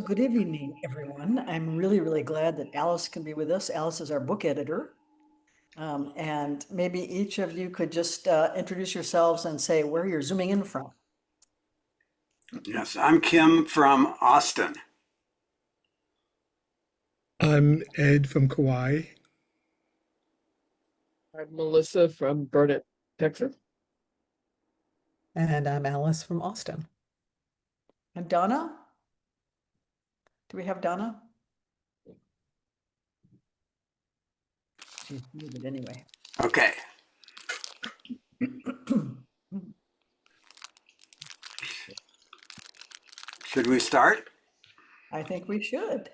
good evening, everyone. I'm really, really glad that Alice can be with us. Alice is our book editor. And maybe each of you could just introduce yourselves and say where you're zooming in from. Yes, I'm Kim from Austin. I'm Ed from Kauai. I'm Melissa from Burnet, Texas. And I'm Alice from Austin. And Donna? Do we have Donna? She's muted anyway. Okay. Should we start? I think we should.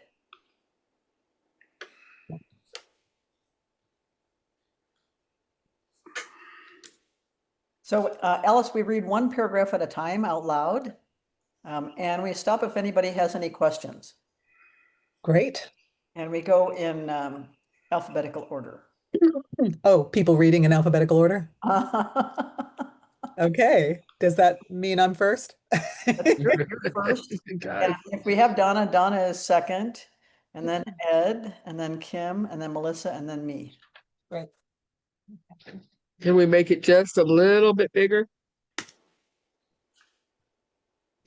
So Alice, we read one paragraph at a time out loud, and we stop if anybody has any questions. Great. And we go in alphabetical order. Oh, people reading in alphabetical order? Okay. Does that mean I'm first? You're first. And if we have Donna, Donna is second, and then Ed, and then Kim, and then Melissa, and then me. Right. Can we make it just a little bit bigger?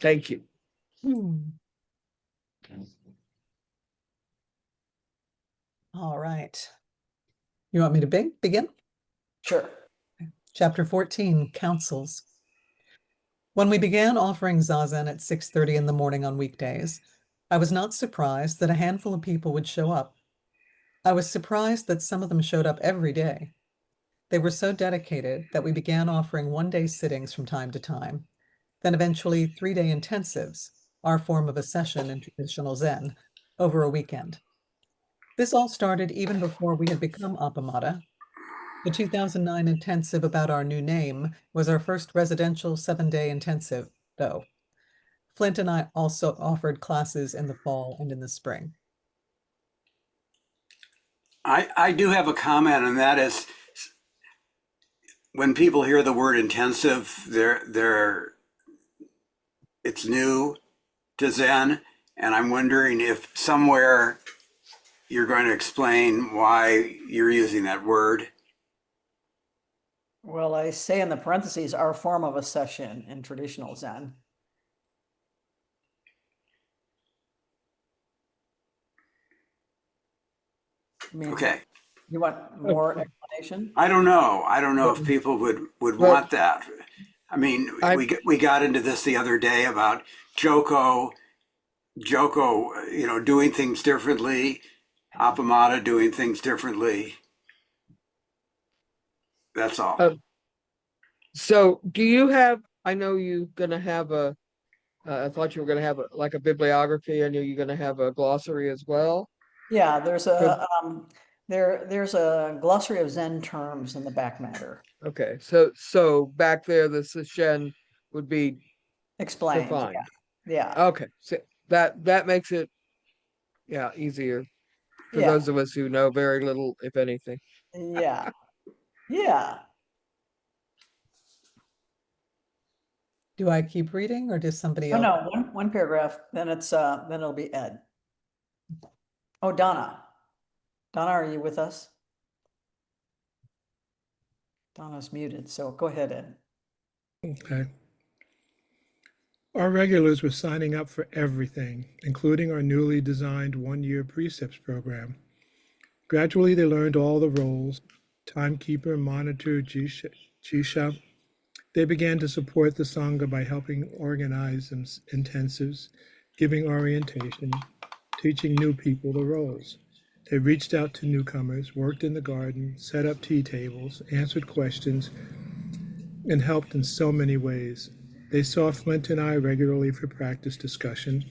Thank you. All right. You want me to begin? Sure. Chapter 14, Councils. When we began offering Zazen at 6:30 in the morning on weekdays, I was not surprised that a handful of people would show up. I was surprised that some of them showed up every day. They were so dedicated that we began offering one-day sittings from time to time, then eventually 3-day intensives, our form of a session in traditional Zen, over a weekend. This all started even before we had become Appamada. The 2009 intensive about our new name was our first residential 7-day intensive, though. Flint and I also offered classes in the fall and in the spring. I do have a comment, and that is when people hear the word intensive, it's new to Zen, and I'm wondering if somewhere you're going to explain why you're using that word. Well, I say in the parentheses, our form of a session in traditional Zen. I mean, Okay. you want more explanation? I don't know. I don't know if people would want that. I mean, we got into this the other day about Joko, doing things differently, Appamada doing things differently. That's all. So do you have, I know you're going to have I thought you were going to have like a bibliography. I knew you're going to have a glossary as well. Yeah, there's a there's a glossary of Zen terms in the back matter. Okay, so back there, the session would be Explained. defined. Yeah. Okay, so that makes it easier for Yeah. those of us who know very little, if anything. Yeah. Yeah. Do I keep reading or does somebody Oh, else? no, one paragraph, then it'll be Ed. Oh, Donna. Donna, are you with us? Donna's muted, so go ahead, Ed. Okay. Our regulars were signing up for everything, including our newly designed one-year precepts program. Gradually, they learned all the roles: timekeeper, monitor, Jisha. They began to support the Sangha by helping organize intensives, giving orientation, teaching new people the roles. They reached out to newcomers, worked in the garden, set up tea tables, answered questions, and helped in so many ways. They saw Flint and I regularly for practice discussion,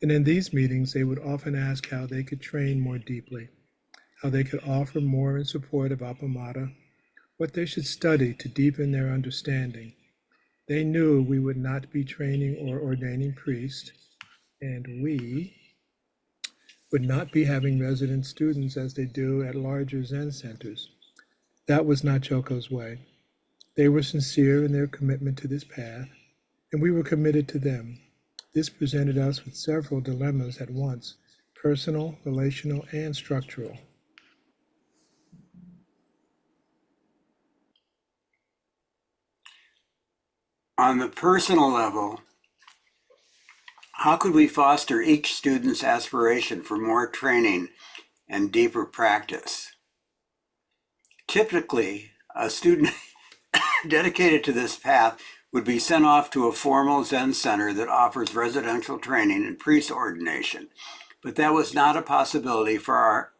and in these meetings they would often ask how they could train more deeply, how they could offer more in support of Appamada, what they should study to deepen their understanding. They knew we would not be training or ordaining priests, and we would not be having resident students as they do at larger Zen centers. That was not Choko's way. They were sincere in their commitment to this path, and we were committed to them. This presented us with several dilemmas at once: personal, relational, and structural. On the personal level, how could we foster each student's aspiration for more training and deeper practice? Typically, a student dedicated to this path would be sent off to a formal Zen center that offers residential training and priest ordination, but that was not a possibility for our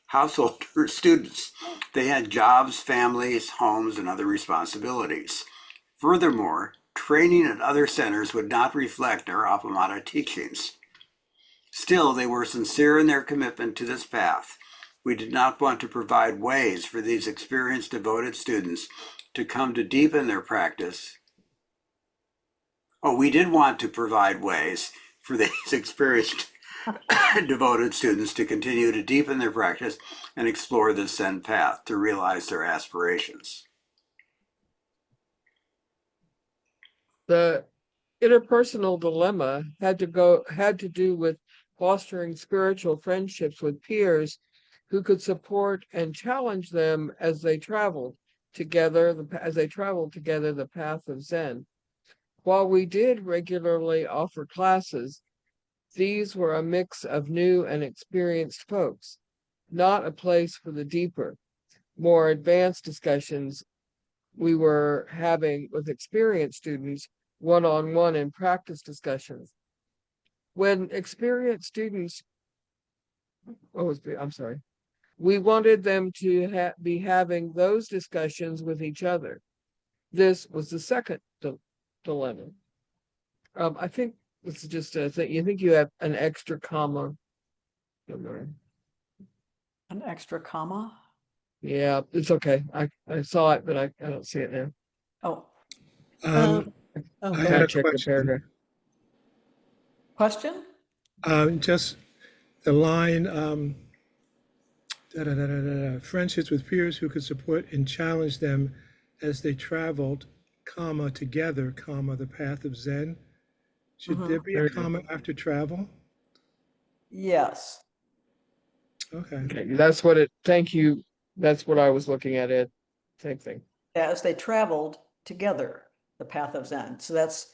householder students. They had jobs, families, homes, and other responsibilities. Furthermore, training at other centers would not reflect our Appamada teachings. Still, they were sincere in their commitment to this path. We did not want to provide ways for these experienced, devoted students to come to deepen their practice. We did want to provide ways for these experienced, devoted students to continue to deepen their practice and explore the Zen path to realize their aspirations. The interpersonal dilemma had to do with fostering spiritual friendships with peers who could support and challenge them as they traveled together the path of Zen. While we did regularly offer classes, these were a mix of new and experienced folks, not a place for the deeper, more advanced discussions we were having with experienced students one-on-one in practice discussions. When experienced students, we wanted them to be having those discussions with each other. This was the second dilemma. I think this is just a thing. You think you have an extra comma? An extra comma? Yeah, it's okay. I saw it, but I don't see it now. Oh, Um, Oh, I go had ahead. a Check the question. paragraph. question? Just the line, friendships with peers who could support and challenge them as they traveled, comma, together, comma, the path of Zen. Should there be a There it is. comma after travel? Yes. Okay. Okay, that's what it, thank you. That's what I was looking at, Ed. Same thing. As they traveled together, the path of Zen. So that's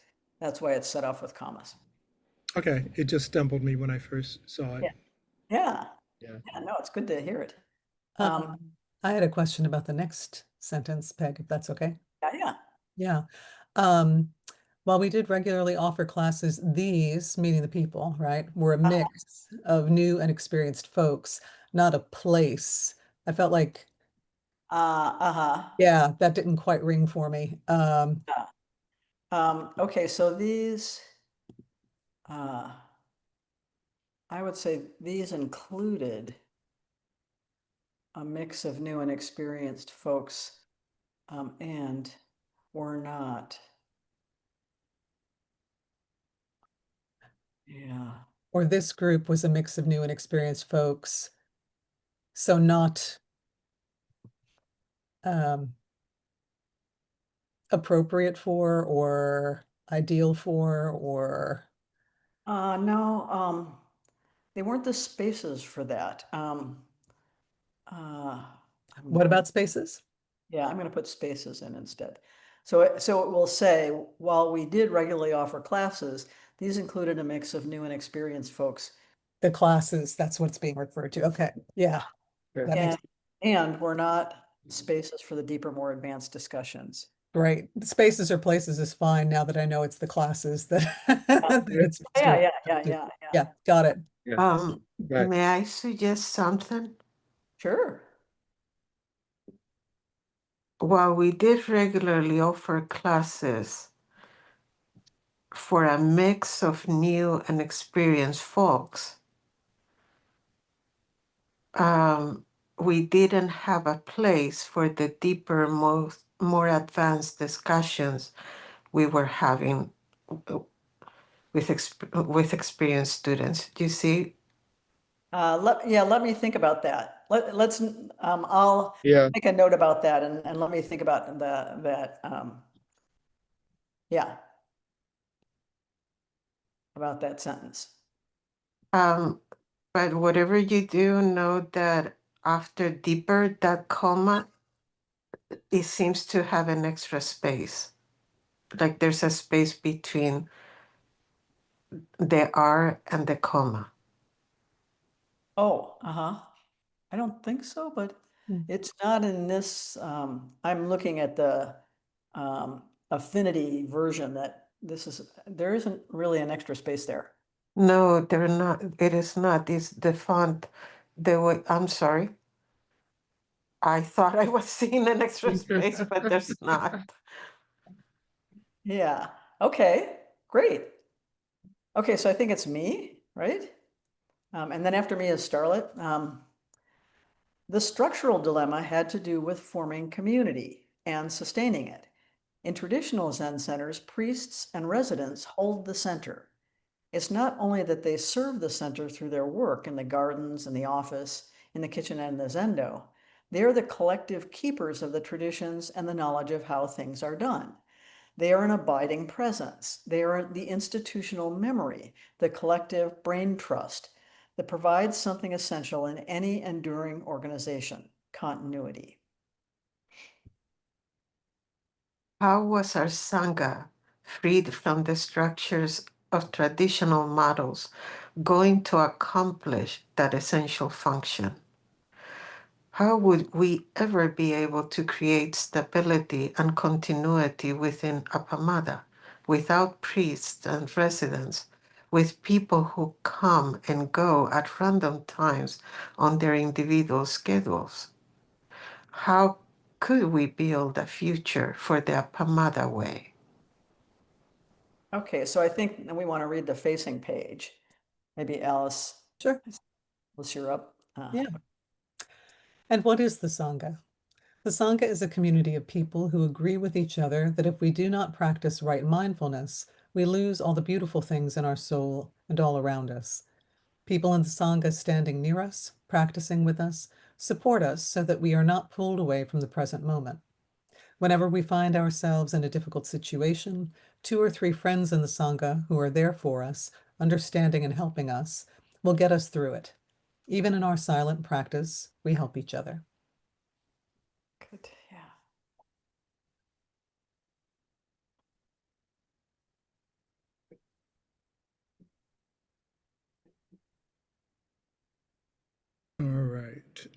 why it's set off with commas. Okay. It just stumbled me when I first saw it. Yeah. Yeah. Yeah. Yeah, no, it's good to hear it. I had a question about the next sentence, Peg, if that's okay. Yeah. Yeah. While we did regularly offer classes, these, meaning the people, right, were a mix of new and experienced folks, not a place. I felt like, yeah, that didn't quite ring for me. Okay, so these, I would say these included a mix of new and experienced folks, and were not. Yeah. Or this group was a mix of new and experienced folks. So not appropriate for or ideal for or No, they weren't the spaces for that. what about spaces? Yeah, I'm going to put spaces in instead. So it will say, while we did regularly offer classes, these included a mix of new and experienced folks. The classes, that's what's being referred to. Okay, yeah. Okay. That makes And we're not spaces for the deeper, more advanced discussions. great. The spaces or places is fine now that I know it's the classes that, that it's supposed to Yeah. Yeah, got it. Yeah. Right. May I suggest something? Sure. While we did regularly offer classes for a mix of new and experienced folks, we didn't have a place for the deeper, more advanced discussions we were having with experienced students. Do you see? Let me think about that. Let's I'll Yeah. make a note about that and let me think about that. Yeah. about that sentence. But whatever you do, know that after deeper, that comma, it seems to have an extra space. Like there's a space between the R and the comma. Oh, I don't think so, but Hmm. it's not in this, I'm looking at the affinity version that there isn't really an extra space there. No, they're not. It is not. It's the font. The way, I'm sorry. I thought I was seeing an extra space, but there's not. Yeah, okay, great. Okay, so I think it's me, right? And then after me is Starlet. The structural dilemma had to do with forming community and sustaining it. In traditional Zen centers, priests and residents hold the center. It's not only that they serve the center through their work in the gardens, in the office, in the kitchen, and the zendo. They are the collective keepers of the traditions and the knowledge of how things are done. They are an abiding presence. They are the institutional memory, the collective brain trust that provides something essential in any enduring organization, continuity. How was our Sangha freed from the structures of traditional models going to accomplish that essential function? How would we ever be able to create stability and continuity within Appamada without priests and residents, with people who come and go at random times on their individual schedules? How could we build a future for the Appamada way? Okay, so I think we want to read the facing page. Maybe Alice, Sure. you're up. Yeah. And what is the Sangha? The Sangha is a community of people who agree with each other that if we do not practice right mindfulness, we lose all the beautiful things in our soul and all around us. People in the Sangha standing near us, practicing with us, support us so that we are not pulled away from the present moment. Whenever we find ourselves in a difficult situation, 2 or 3 friends in the Sangha who are there for us, understanding and helping us, will get us through it. Even in our silent practice, we help each other. Good, yeah. All right.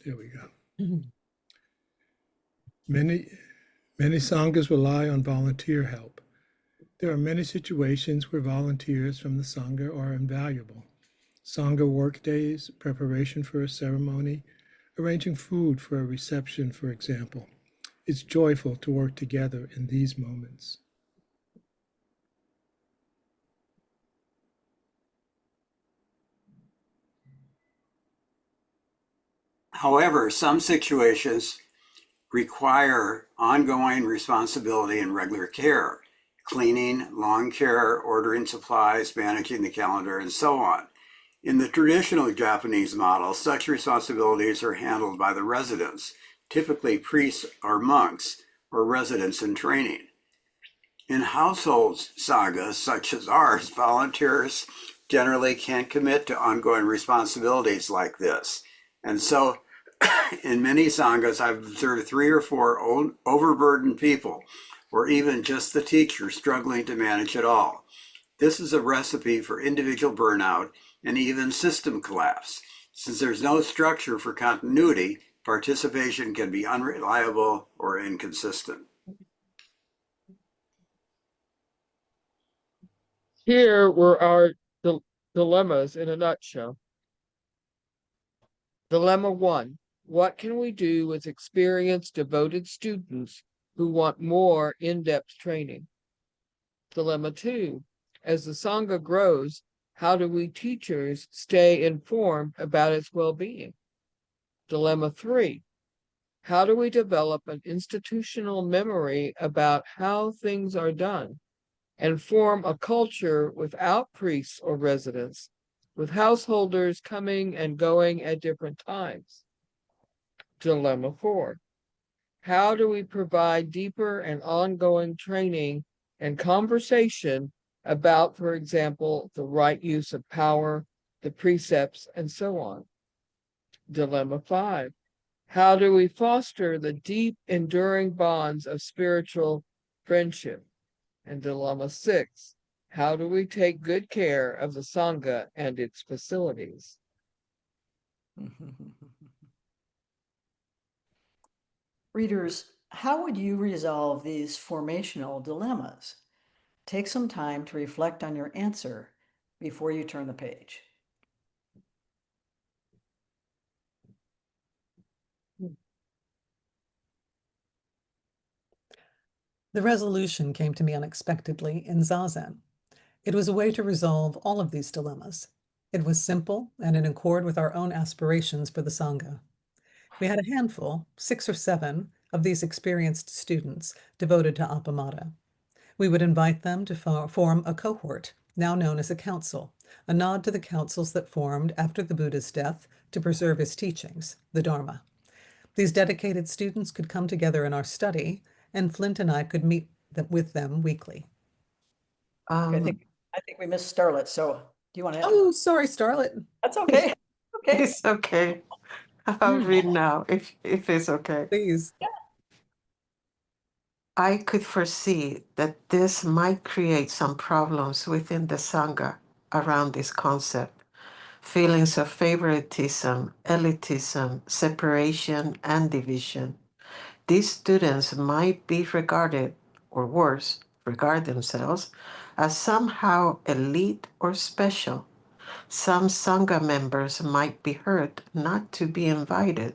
There we go. Many sanghas rely on volunteer help. There are many situations where volunteers from the sangha are invaluable. Sangha work days, preparation for a ceremony, arranging food for a reception, for example. It's joyful to work together in these moments. However, some situations require ongoing responsibility and regular care, cleaning, lawn care, ordering supplies, managing the calendar, and so on. In the traditional Japanese model, such responsibilities are handled by the residents, typically priests or monks or residents in training. In households sanghas such as ours, volunteers generally can't commit to ongoing responsibilities like this. And so in many sanghas, I've observed 3 or 4 overburdened people, or even just the teacher struggling to manage it all. This is a recipe for individual burnout and even system collapse. Since there's no structure for continuity, participation can be unreliable or inconsistent. Here were our dilemmas in a nutshell. Dilemma 1. What can we do with experienced, devoted students who want more in-depth training? Dilemma 2. As the Sangha grows, how do we teachers stay informed about its well-being? Dilemma 3. How do we develop an institutional memory about how things are done and form a culture without priests or residents, with householders coming and going at different times? Dilemma 4. How do we provide deeper and ongoing training and conversation about, for example, the right use of power, the precepts, and so on. Dilemma 5. How do we foster the deep, enduring bonds of spiritual friendship? And Dilemma 6. How do we take good care of the Sangha and its facilities? Readers, how would you resolve these formational dilemmas? Take some time to reflect on your answer before you turn the page. The resolution came to me unexpectedly in Zazen. It was a way to resolve all of these dilemmas. It was simple and in accord with our own aspirations for the Sangha. We had a handful, 6 or 7, of these experienced students devoted to Appamada. We would invite them to form a cohort, now known as a council, a nod to the councils that formed after the Buddha's death to preserve his teachings, the Dharma. These dedicated students could come together in our study, and Flint and I could meet with them weekly. Okay, I think we missed Starlet, so do you want to? Oh, sorry, Starlet. That's okay. Okay. It's okay. I'll read now if it's okay. Please. I could foresee that this might create some problems within the Sangha around this concept. Feelings of favoritism, elitism, separation, and division. These students might be regarded, or worse, regard themselves, as somehow elite or special. Some Sangha members might be hurt not to be invited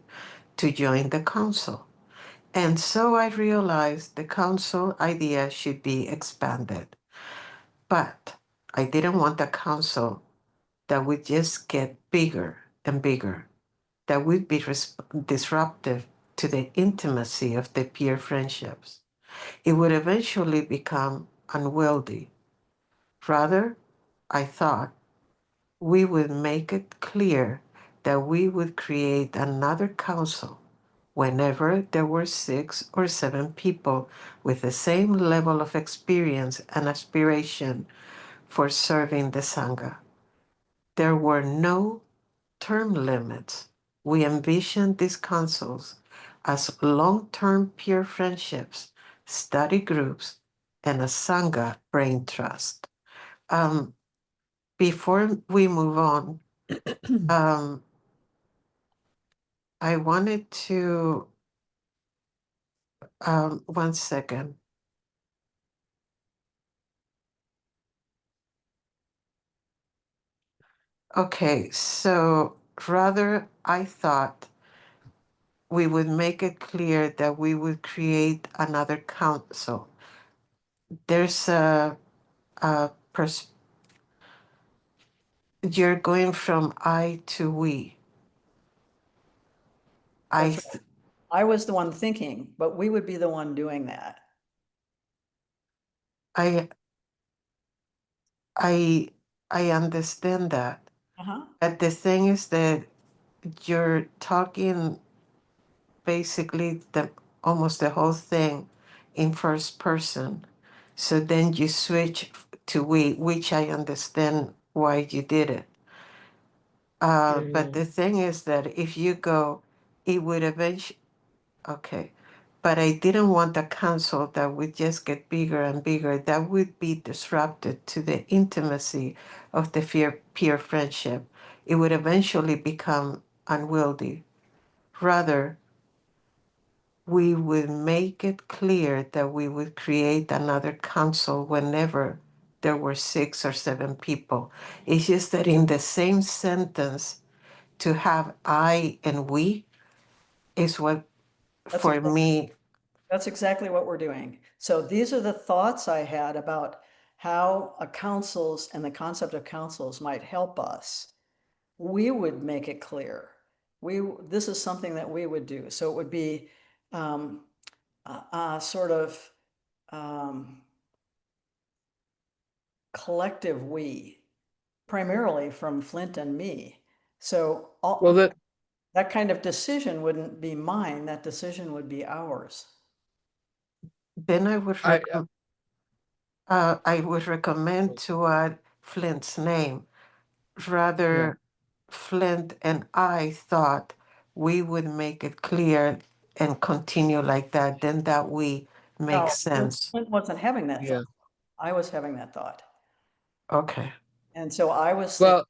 to join the council. And so I realized the council idea should be expanded. But I didn't want a council that would just get bigger and bigger, that would be disruptive to the intimacy of the peer friendships. It would eventually become unwieldy. Rather, I thought we would make it clear that we would create another council whenever there were 6 or 7 people with the same level of experience and aspiration for serving the Sangha. There were no term limits. We envisioned these councils as long-term peer friendships, study groups, and a Sangha brain trust. Before we move on, I wanted to, 1 second. Okay, so rather, I thought we would make it clear that we would create another council. There's you're going from I to we. That's right. I was the one thinking, but we would be the one doing that. I understand that. But the thing is that you're talking basically almost the whole thing in first person. So then you switch to we, which I understand why you did it. But the thing is that if you go, it would eventually, okay. But I didn't want a council that would just get bigger and bigger. That would be disrupted to the intimacy of the peer friendship. It would eventually become unwieldy. Rather, we would make it clear that we would create another council whenever there were 6 or 7 people. It's just that in the same sentence, to have I and we is what, for me. That's exactly what we're doing. So these are the thoughts I had about how a councils and the concept of councils might help us. We would make it clear. This is something that we would do. So it would be sort of collective we, primarily from Flint and me. So that kind of decision wouldn't be mine. That decision would be ours. Then I would I would recommend to add Flint's name. Rather, Flint and I thought we would make it clear and continue like that, then that we No, make sense. Flint wasn't having that Yeah. thought. I was having that thought. Okay. And so I was saying, Well,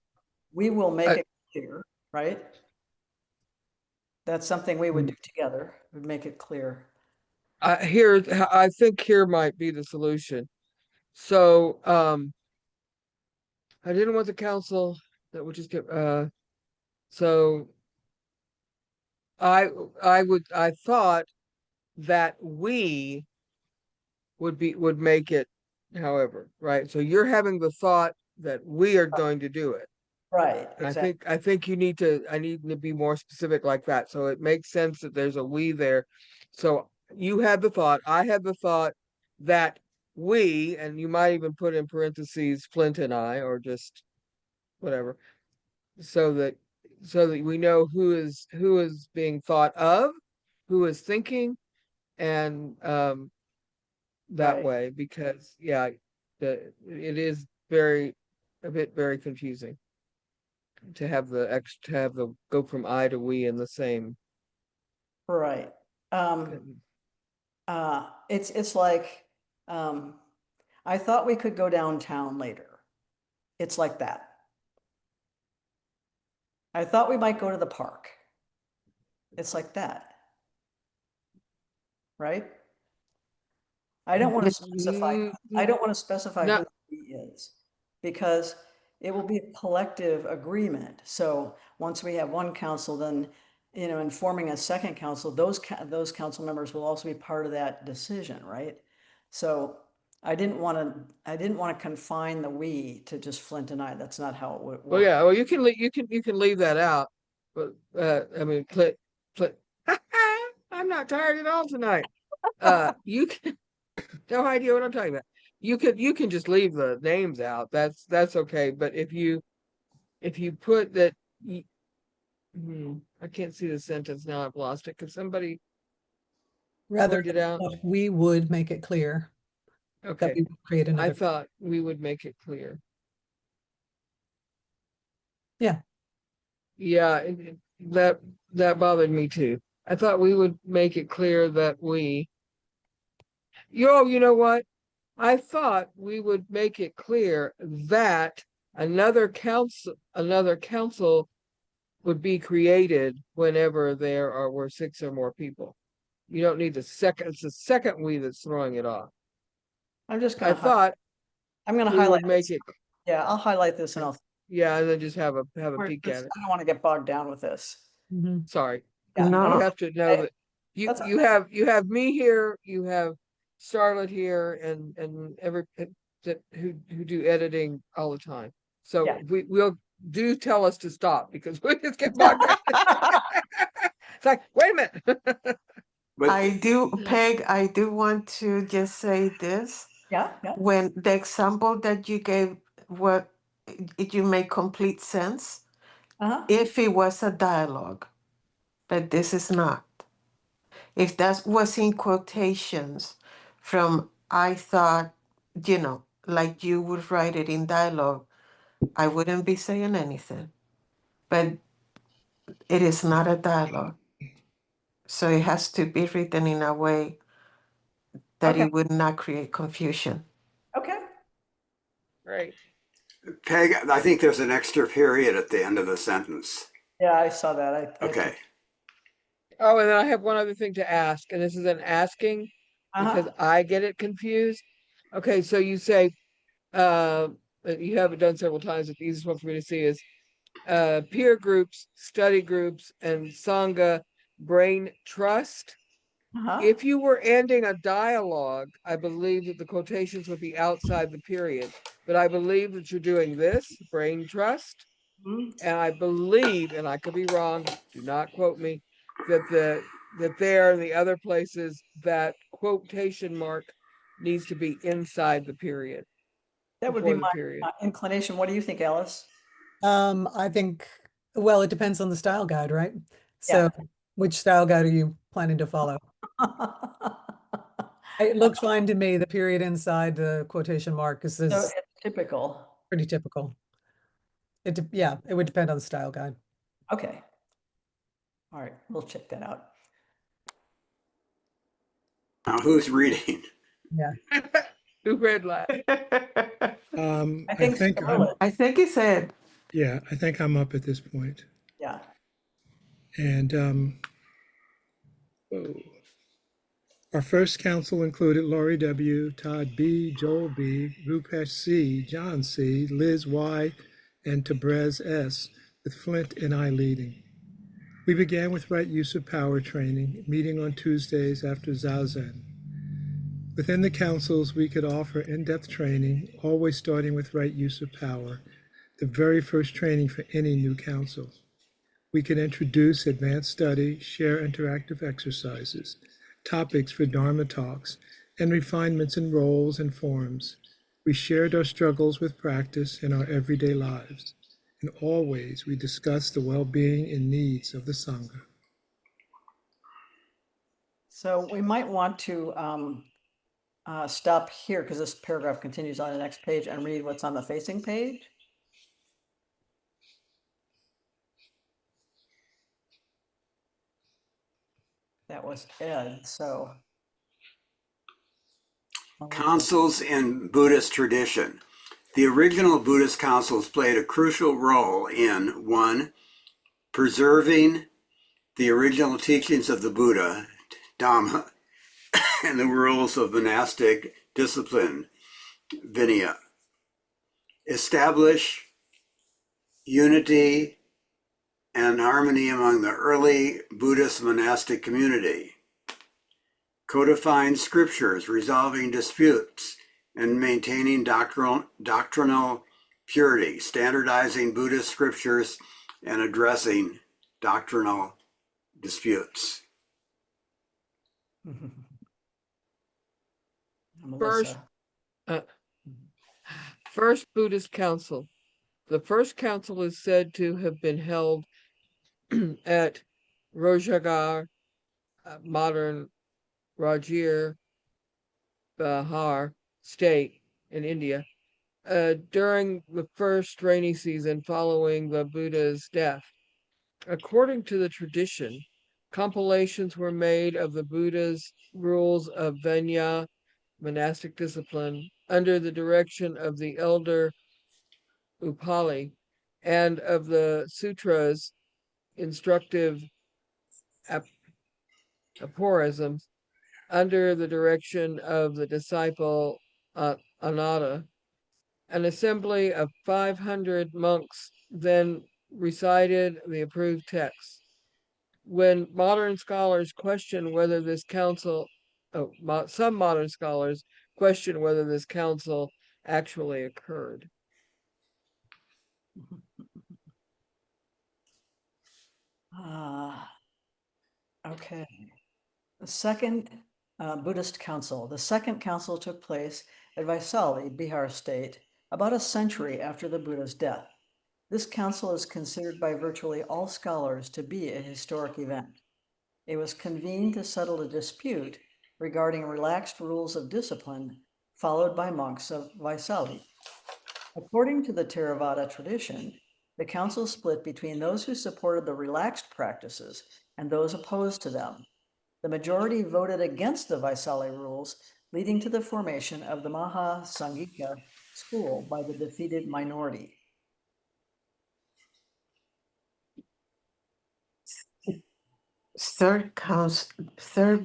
we will make I- it clear, right? That's something we would do together, would make it clear. I think here might be the solution. So, I didn't want the council that would just get, so I thought that we would make it, however, right? So you're having the thought that we are going to do it. Right, And exactly. I think I need to be more specific like that. So it makes sense that there's a we there. So you had the thought, I had the thought that we, and you might even put in parentheses Flint and I, or just whatever, so that we know who is being thought of, who is thinking, and that Right. way, because yeah, it is very confusing to have the go from I to we in the same. Right. It's like, I thought we could go downtown later. It's like that. I thought we might go to the park. It's like that. Right? I don't want to specify, I don't want to specify No, who he is, because it will be a collective agreement. So once we have one council, then, in forming a second council, those council members will also be part of that decision, right? So I didn't want to confine the we to just Flint and I. That's not how it would well, work. yeah, well, you can leave that out, but I mean, I'm not tired at all tonight. You can no idea what I'm talking about. You can just leave the names out. That's okay. But if you put that, I can't see the sentence now. I've lost it. Could somebody Rather, point it out? we would make it clear that Okay, we would create I another. thought we would make it clear. Yeah. Yeah, that bothered me too. I thought we would make it clear that you know what? I thought we would make it clear that another council would be created whenever were 6 or more people. You don't need it's the second we that's throwing it off. I'm just I going to, thought I'm going to we highlight would make this. it, Yeah, I'll highlight this and and then just have a peek I at it. don't want to get bogged down with this. Mhm. Sorry. Yeah, No. You have to know that That's you have me here, you have Charlotte here, and every that who do editing all the time. So Yeah. we'll do tell us to stop because we just get bogged down. It's like, wait a minute. But Peg, I do want to just say this. Yeah, yeah. When the example that you gave, you make complete sense Uh-huh. if it was a dialogue, but this is not. If that was in quotations from I thought, like you would write it in dialogue, I wouldn't be saying anything. But it is not a dialogue. So it has to be written in a way that Okay. it would not create confusion. Okay. Right. Peg, I think there's an extra period at the end of the sentence. Yeah, I saw that. Okay. Oh, and then I have one other thing to ask, and this is an asking because Uh-huh. I get it confused. Okay, so you say, you have it done several times, but the easiest one for me to see is peer groups, study groups, and Sangha brain trust. Uh-huh. If you were ending a dialogue, I believe that the quotations would be outside the period. But I believe that you're doing this, brain trust. Mhm. And I believe, and I could be wrong, do not quote me, that there and the other places that quotation mark needs to be inside the period, That would be before the my period. inclination. What do you think, Alice? I think, well, it depends on the style guide, right? Yeah. So which style guide are you planning to follow? It looks fine to me, the period inside the quotation mark, because this So is it's typical. pretty typical. Yeah, it would depend on the style guide. Okay. All right, we'll check that out. Now, who's reading? Yeah. Who read last? I I think think I'm, Scarlett, I think he said, yeah, I think I'm up at this point. yeah. And whoa. Our first council included Laurie W., Todd B., Joel B., Rupesh C., John C., Liz Y., and Tabrez S., with Flint and I leading. We began with right use of power training, meeting on Tuesdays after Zazen. Within the councils, we could offer in-depth training, always starting with right use of power, the very first training for any new council. We can introduce advanced study, share interactive exercises, topics for Dharma talks, and refinements in roles and forms. We shared our struggles with practice in our everyday lives. And always we discussed the well-being and needs of the Sangha. So we might want to stop here because this paragraph continues on the next page and read what's on the facing page. That was Ed, so. Councils in Buddhist tradition. The original Buddhist councils played a crucial role in 1. Preserving the original teachings of the Buddha, Dhamma, and the rules of monastic discipline, Vinaya. Establish unity and harmony among the early Buddhist monastic community. Codifying scriptures, resolving disputes, and maintaining doctrinal purity, standardizing Buddhist scriptures, and addressing doctrinal disputes. Melissa. First Buddhist Council. The first council is said to have been held at Rojagar, modern Rajir Bahar state in India, during the first rainy season following the Buddha's death. According to the tradition, compilations were made of the Buddha's rules of Vinaya, monastic discipline, under the direction of the elder Upali, and of the sutras, instructive aphorisms, under the direction of the disciple Ananda. An assembly of 500 monks then recited the approved texts. When modern scholars question whether this council, some modern scholars question whether this council actually occurred. Okay. The second Buddhist council. The second council took place at Vaisali, Bihar state, about a century after the Buddha's death. This council is considered by virtually all scholars to be a historic event. It was convened to settle a dispute regarding relaxed rules of discipline followed by monks of Vaisali. According to the Theravada tradition, the council split between those who supported the relaxed practices and those opposed to them. The majority voted against the Vaisali rules, leading to the formation of the Maha Sangika school by the defeated minority. Third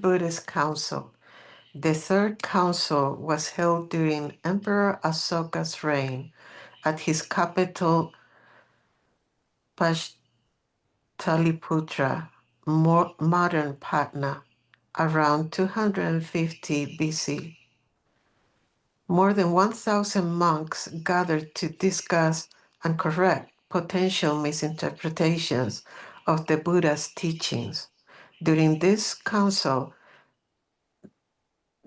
Buddhist Council. The third council was held during Emperor Asoka's reign at his capital Pashtaliputra, modern Patna, around 250 BC. More than 1,000 monks gathered to discuss and correct potential misinterpretations of the Buddha's teachings. During this council,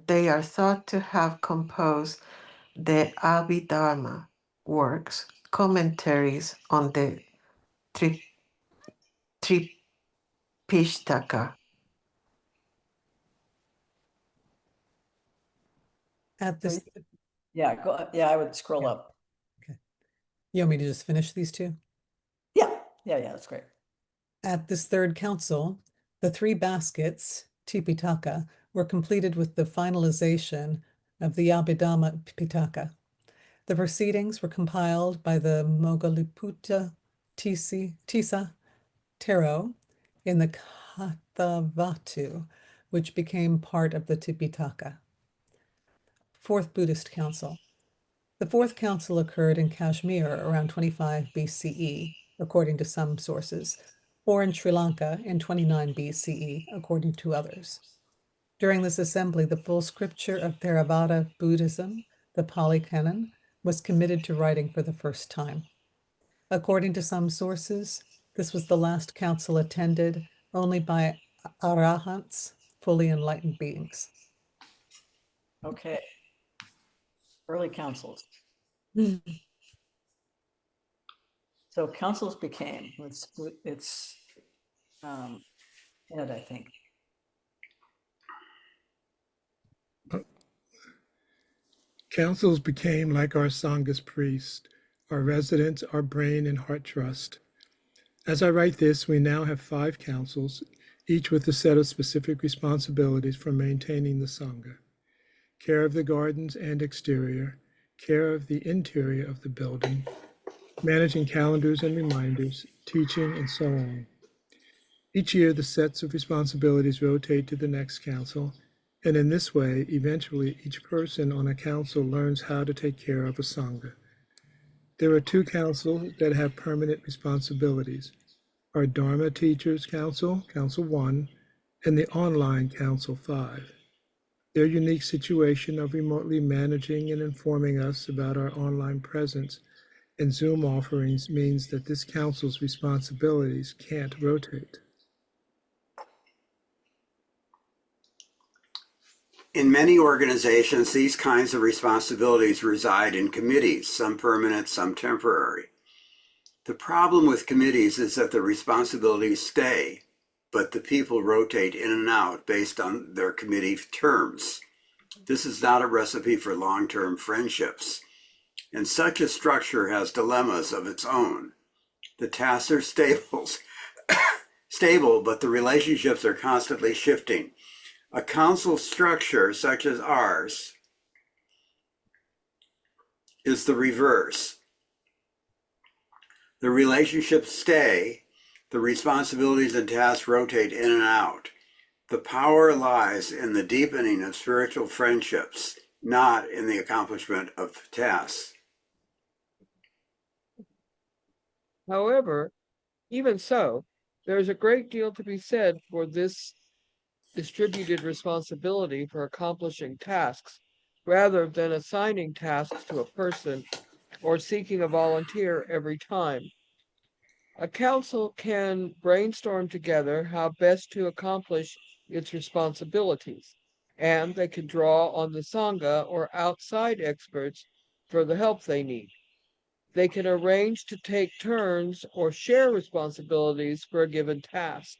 they are thought to have composed the Abhidharma works, commentaries on the Tripitaka. At this, Yeah, yeah, I would scroll Yeah. up. you want me to just finish these two? Yeah, that's great. At this third council, the three baskets, Tipitaka, were completed with the finalization of the Abhidhamma Pitaka. The proceedings were compiled by the Moggaliputta Tisa Tero in the Kathavatu, which became part of the Tipitaka. Fourth Buddhist Council. The fourth council occurred in Kashmir around 25 BCE, according to some sources, or in Sri Lanka in 29 BCE, according to others. During this assembly, the full scripture of Theravada Buddhism, the Pali Canon, was committed to writing for the first time. According to some sources, this was the last council attended only by arahants, fully enlightened beings. Okay. Early councils. So councils became, it's in it, I think. Councils became like our Sanghas priest, our residents, our brain and heart trust. As I write this, we now have 5 councils, each with a set of specific responsibilities for maintaining the Sangha: care of the gardens and exterior, care of the interior of the building, managing calendars and reminders, teaching, and so on. Each year, the sets of responsibilities rotate to the next council, and in this way, eventually, each person on a council learns how to take care of a Sangha. There are 2 councils that have permanent responsibilities: our Dharma Teachers Council, Council 1, and the Online Council 5. Their unique situation of remotely managing and informing us about our online presence and Zoom offerings means that this council's responsibilities can't rotate. In many organizations, these kinds of responsibilities reside in committees, some permanent, some temporary. The problem with committees is that the responsibilities stay, but the people rotate in and out based on their committee terms. This is not a recipe for long-term friendships, and such a structure has dilemmas of its own. The tasks are stable, but the relationships are constantly shifting. A council structure such as ours is the reverse. The relationships stay, the responsibilities and tasks rotate in and out. The power lies in the deepening of spiritual friendships, not in the accomplishment of tasks. However, even so, there is a great deal to be said for this distributed responsibility for accomplishing tasks, rather than assigning tasks to a person or seeking a volunteer every time. A council can brainstorm together how best to accomplish its responsibilities, and they can draw on the Sangha or outside experts for the help they need. They can arrange to take turns or share responsibilities for a given task,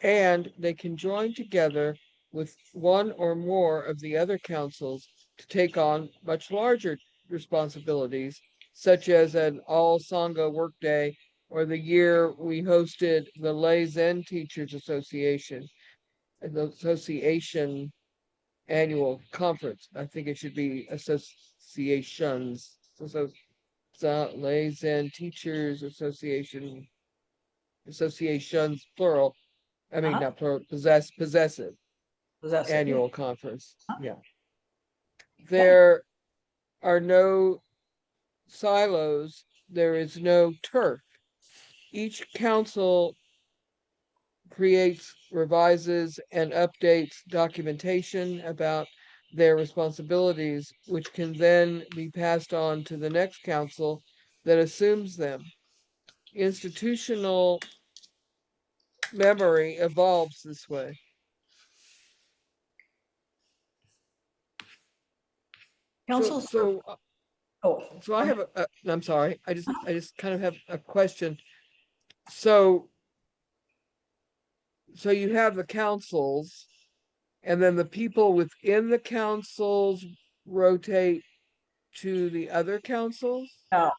and they can join together with one or more of the other councils to take on much larger responsibilities, such as an all Sangha workday or the year we hosted the Lay Zen Teachers Association, the association annual conference. I think it should be associations. Lay Zen Teachers associations plural. I mean, not plural, possessive Possessive, yeah. annual conference. Yeah. There are no silos. There is no turf. Each council creates, revises, and updates documentation about their responsibilities, which can then be passed on to the next council that assumes them. Institutional memory evolves this way. So, Councils are, so, oh, so I have I'm sorry. I just kind of have a question. So, so you have the councils, and then the people within the councils rotate to the other councils? Now,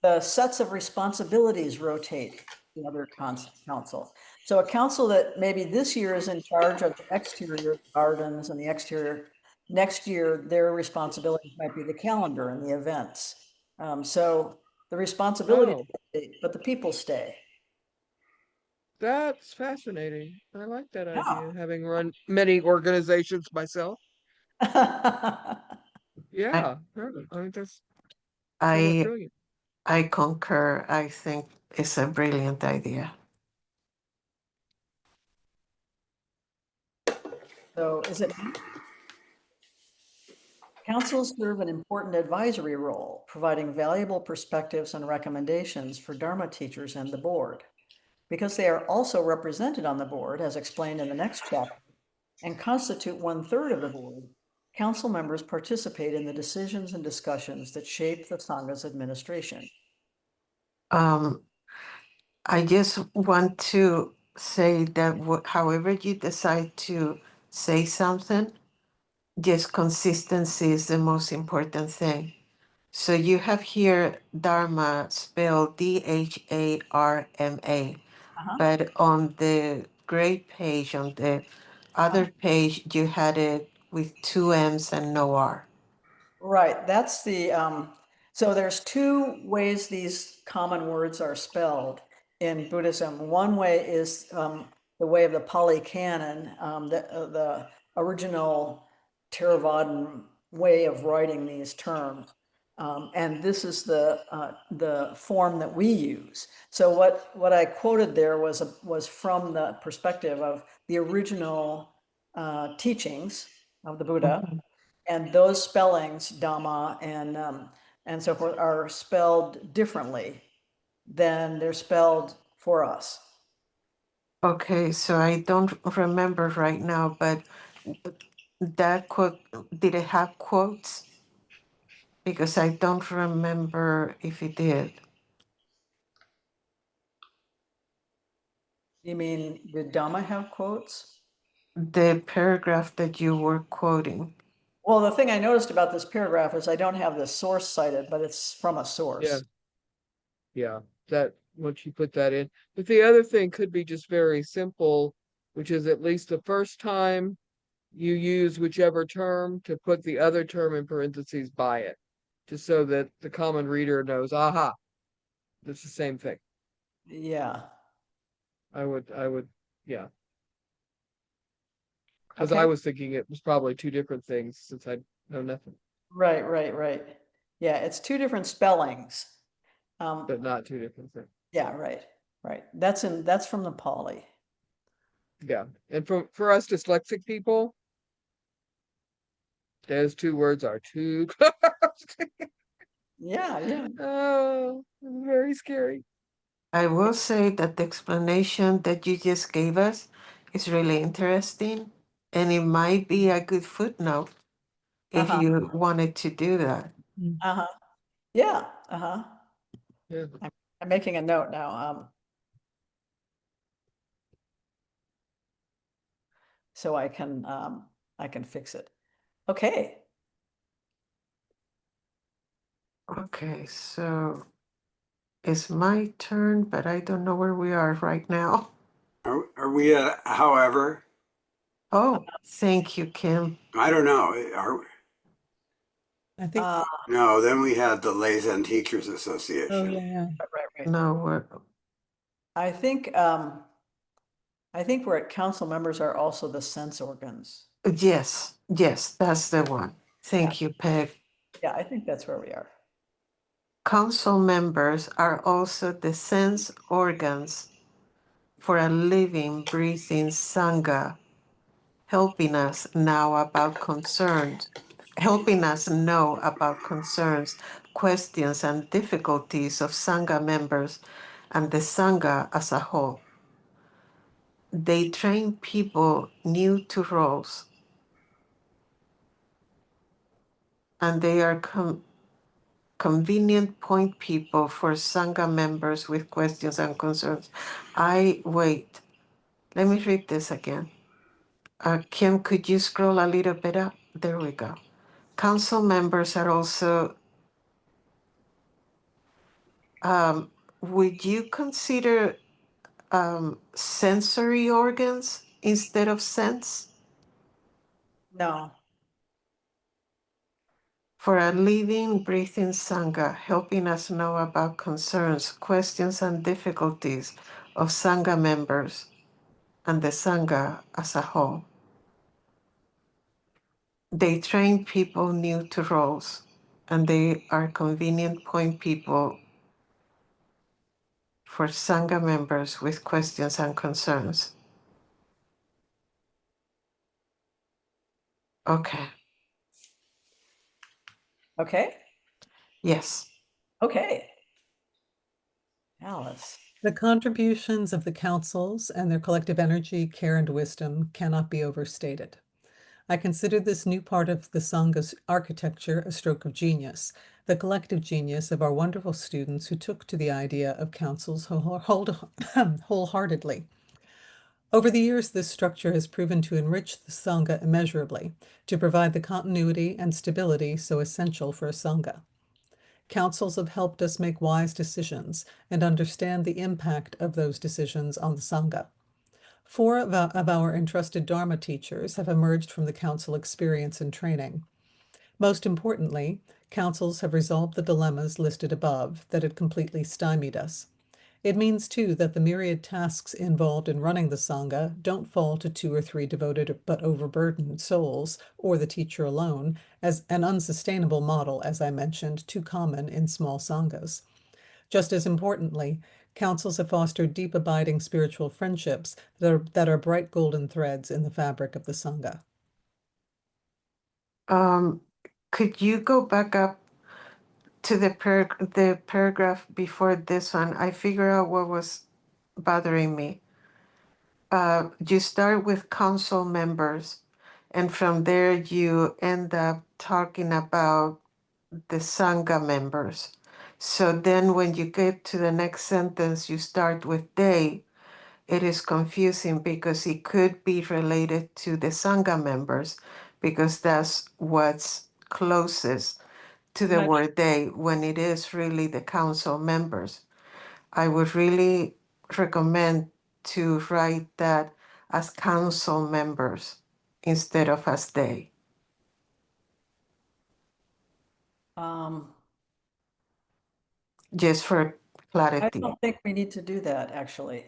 the sets of responsibilities rotate the other council. So a council that maybe this year is in charge of the exterior gardens and the exterior, next year, their responsibilities might be the calendar and the events. So the responsibility, Oh, but the people stay. that's fascinating. I like that Yeah. idea, having run many organizations myself. I, Yeah, no, I mean, that's somewhat I, brilliant. I concur. I think it's a brilliant idea. So is it? Councils serve an important advisory role, providing valuable perspectives and recommendations for Dharma teachers and the board. Because they are also represented on the board, as explained in the next chapter, and constitute 1/3 of the board, council members participate in the decisions and discussions that shape the Sangha's administration. Um, I just want to say that however you decide to say something, just consistency is the most important thing. So you have here Dharma spelled Dharma, Uh-huh. but on the grade page, on the other page, you had it with two M's and no R. Right, that's the, so there's two ways these common words are spelled in Buddhism. One way is the way of the Pali Canon, the original Theravadan way of writing these terms. And this is the form that we use. So what I quoted there was from the perspective of the original teachings of the Buddha. Mhm. And those spellings, Dhamma and so forth, are spelled differently than they're spelled for us. Okay, so I don't remember right now, but that quote, did it have quotes? Because I don't remember if it did. You mean, did Dhamma have quotes? The paragraph that you were quoting. Well, the thing I noticed about this paragraph is I don't have the source cited, but it's from a Yeah, source. yeah, that, once you put that in. But the other thing could be just very simple, which is at least the first time you use whichever term to put the other term in parentheses by it, just so that the common reader knows, aha, it's the same thing. Yeah. I would, yeah, because Okay. I was thinking it was probably two different things since I know nothing, Right. Yeah, it's two different spellings. but not two different things. Yeah, right. That's from the Pali. Yeah, and for us dyslexic people, those two words are too close. Yeah. Oh, very scary. I will say that the explanation that you just gave us is really interesting, and it might be a good footnote if Uh-huh. you wanted to do that. Uh-huh. Yeah. Uh-huh. Yeah. I'm making a note now. So I can fix it. Okay. Okay, so it's my turn, but I don't know where we are right now. Are we, however, Oh, thank you, Kim. I don't know. I think, No, then we had the Laysan Teachers oh, Association. yeah. Right. No, we're, I think we're at council members are also the sense organs. yes, that's the one. Thank you, Peg. Yeah, I think that's where we are. Council members are also the sense organs for a living, breathing Sangha, helping us know about concerns, questions, and difficulties of Sangha members and the Sangha as a whole. They train people new to roles, and they are convenient point people for Sangha members with questions and concerns. Wait, let me read this again. Kim, could you scroll a little bit up? There we go. council members are also, would you consider sensory organs instead of sense? No, For a living, breathing Sangha, helping us know about concerns, questions, and difficulties of Sangha members and the Sangha as a whole. They train people new to roles, and they are convenient point people for Sangha members with questions and concerns. Okay, okay, yes. okay. Alice, The contributions of the councils and their collective energy, care, and wisdom cannot be overstated. I consider this new part of the Sangha's architecture a stroke of genius, the collective genius of our wonderful students who took to the idea of councils wholeheartedly. Over the years, this structure has proven to enrich the Sangha immeasurably, to provide the continuity and stability so essential for a Sangha. Councils have helped us make wise decisions and understand the impact of those decisions on the Sangha. Four of our entrusted Dharma teachers have emerged from the council experience and training. Most importantly, councils have resolved the dilemmas listed above that had completely stymied us. It means, too, that the myriad tasks involved in running the Sangha don't fall to 2 or 3 devoted but overburdened souls, or the teacher alone, as an unsustainable model, as I mentioned, too common in small Sanghas. Just as importantly, councils have fostered deep, abiding spiritual friendships that are bright golden threads in the fabric of the Sangha. Could you go back up to the paragraph before this one? I figure out what was bothering me. You start with council members, and from there you end up talking about the Sangha members. So then when you get to the next sentence, you start with they. It is confusing because it could be related to the Sangha members because that's what's closest to I'm the not, word they when it is really the council members. I would really recommend to write that as council members instead of as they. um, Just for I clarity. don't think we need to do that, actually.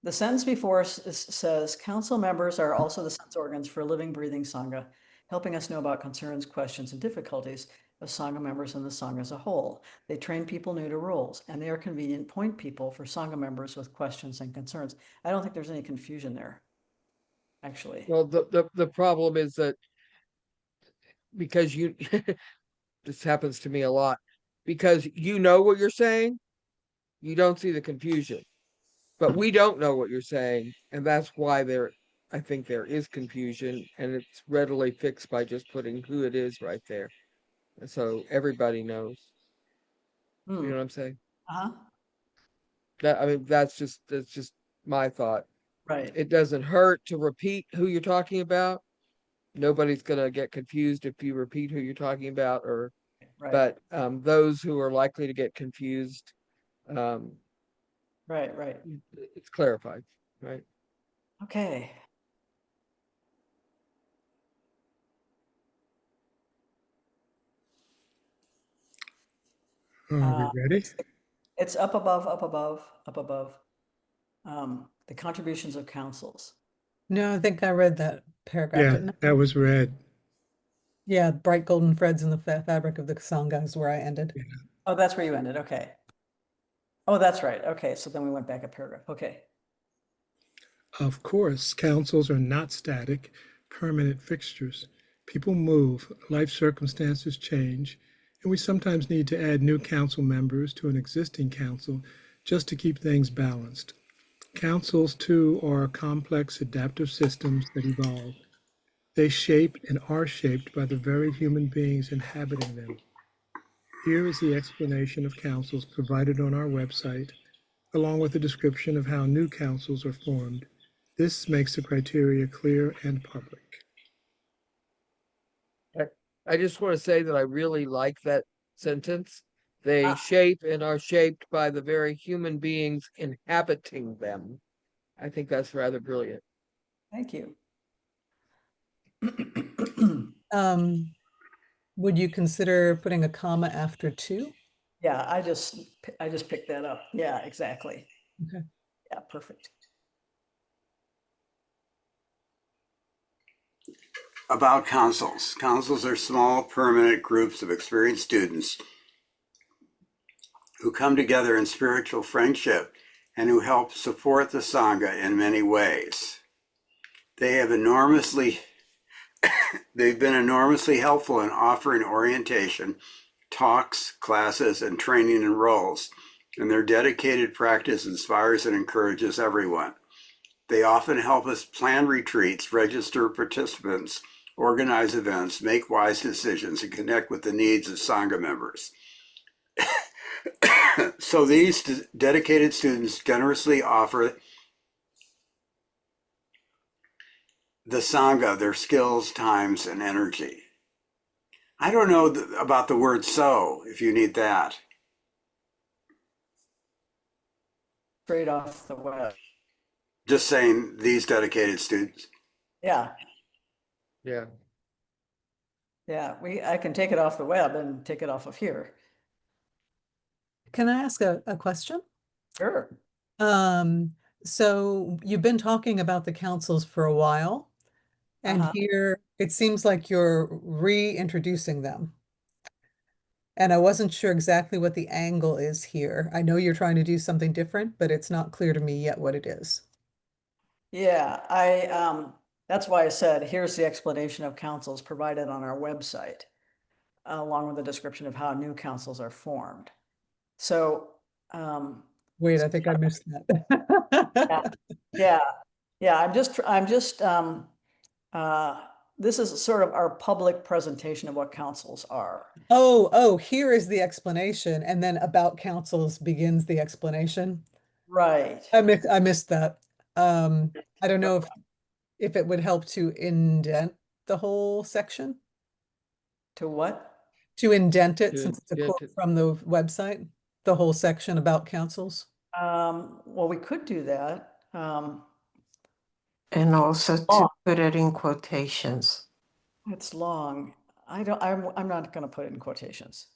The sentence before says, council members are also the sense organs for a living, breathing Sangha, helping us know about concerns, questions, and difficulties of Sangha members and the Sangha as a whole. They train people new to roles, and they are convenient point people for Sangha members with questions and concerns. I don't think there's any confusion there, actually. Well, the problem is that because you this happens to me a lot, because you know what you're saying, you don't see the confusion. But we don't know what you're saying, and that's why I think there is confusion, and it's readily fixed by just putting who it is right there. And so everybody knows. You know what I'm saying? Uh-huh. That I mean that's just my thought. Right, It doesn't hurt to repeat who you're talking about. Nobody's gonna get confused if you repeat who you're talking about, or right, but those who are likely to get confused, um, right. it's clarified, right? Okay. Are we ready? It's up above, up above, up above. The contributions of councils. No, I think I read that paragraph, Yeah, didn't I? that was read. Yeah, bright golden threads in the fabric of the Sangha is where I ended. Oh, that's where you ended. Okay. Oh, that's right. Okay. So then we went back a paragraph. Okay. Of course, councils are not static, permanent fixtures. People move, life circumstances change, and we sometimes need to add new council members to an existing council just to keep things balanced. Councils, too, are complex adaptive systems that evolve. They shape and are shaped by the very human beings inhabiting them. Here is the explanation of councils provided on our website, along with a description of how new councils are formed. This makes the criteria clear and public. I just want to say that I really like that sentence. They Ah. shape and are shaped by the very human beings inhabiting them. I think that's rather brilliant. Thank you. Would you consider putting a comma after two? Yeah, I just picked that up. Yeah, exactly. Okay. Yeah, perfect. About councils. Councils are small, permanent groups of experienced students who come together in spiritual friendship and who help support the Sangha in many ways. They've been enormously helpful in offering orientation, talks, classes, and training in roles, and their dedicated practice inspires and encourages everyone. They often help us plan retreats, register participants, organize events, make wise decisions, and connect with the needs of Sangha members. So these dedicated students generously offer the Sangha their skills, times, and energy. I don't know about the word "so," if you need that. Straight off the web. Just saying these dedicated students. Yeah, Yeah. yeah. I can take it off the web and take it off of here. Can I ask a question? Sure. So you've been talking about the councils for a while, and Uh-huh. here it seems like you're reintroducing them. And I wasn't sure exactly what the angle is here. I know you're trying to do something different, but it's not clear to me yet what it is. Yeah, that's why I said, here's the explanation of councils provided on our website, along with a description of how new councils are formed. So, Wait, I think I missed that. yeah, yeah, this is sort of our public presentation of what councils are. Oh, here is the explanation, and then about councils begins the explanation. Right. I missed that. I don't know if it would help to indent the whole section, To what? to indent it To since it's a indent quote it. from the website, the whole section about councils. Well, we could do that. And also to put it in quotations. It's long. I'm not going to put it in quotations.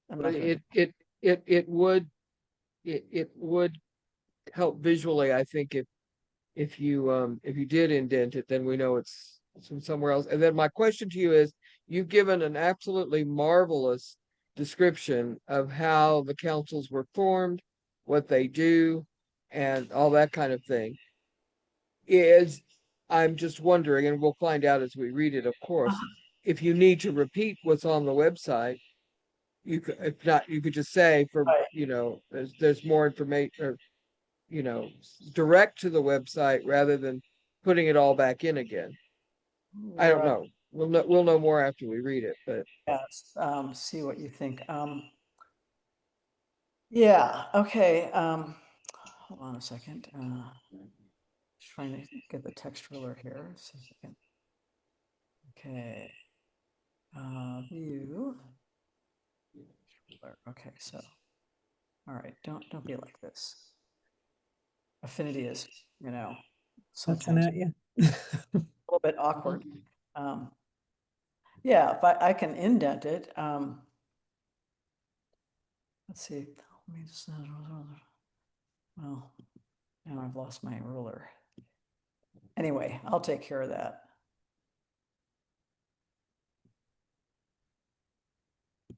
I'm not But going to. it would help visually, I think, if you did indent it, then we know it's from somewhere else. And then my question to you is, you've given an absolutely marvelous description of how the councils were formed, what they do, and all that kind of thing. I'm just wondering, and we'll find out as we read it, of course, if you need to repeat what's on the website, you could, if not, you could just say there's more information, or direct to the website rather than putting it all back in again. I don't Right. know. We'll know more after we read it, but Yes, see what you think. Yeah, okay. Hold on a second. Just trying to get the text ruler here. See if I can. Okay. View. Ruler. Okay, so. All right, don't be like this. Affinity is, That's sometimes a it, yeah. little bit awkward. Yeah, if I can indent it. Let's see. Let me just. Well, now I've lost my ruler. Anyway, I'll take care of that. I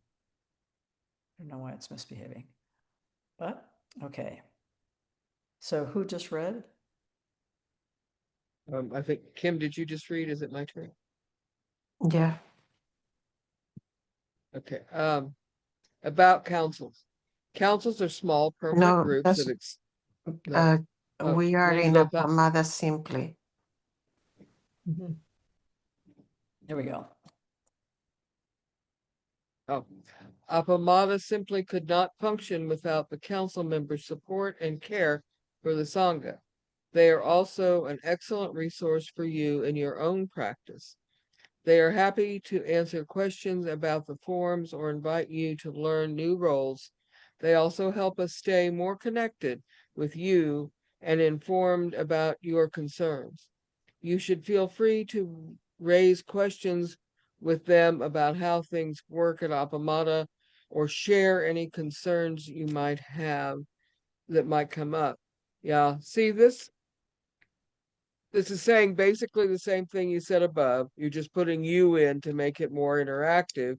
don't know why it's misbehaving, but okay. So who just read? I think, Kim, did you just read? Is it my turn? Yeah. Okay. About councils. Councils are small permanent No, groups that's no. we are in Linda, that- Appamada simply. Mhm. Here we go. Oh, Appamada simply could not function without the council members' support and care for the Sangha. They are also an excellent resource for you in your own practice. They are happy to answer questions about the forums or invite you to learn new roles. They also help us stay more connected with you and informed about your concerns. You should feel free to raise questions with them about how things work at Appamada or share any concerns you might have that might come up. Yeah, see, this is saying basically the same thing you said above. You're just putting you in to make it more interactive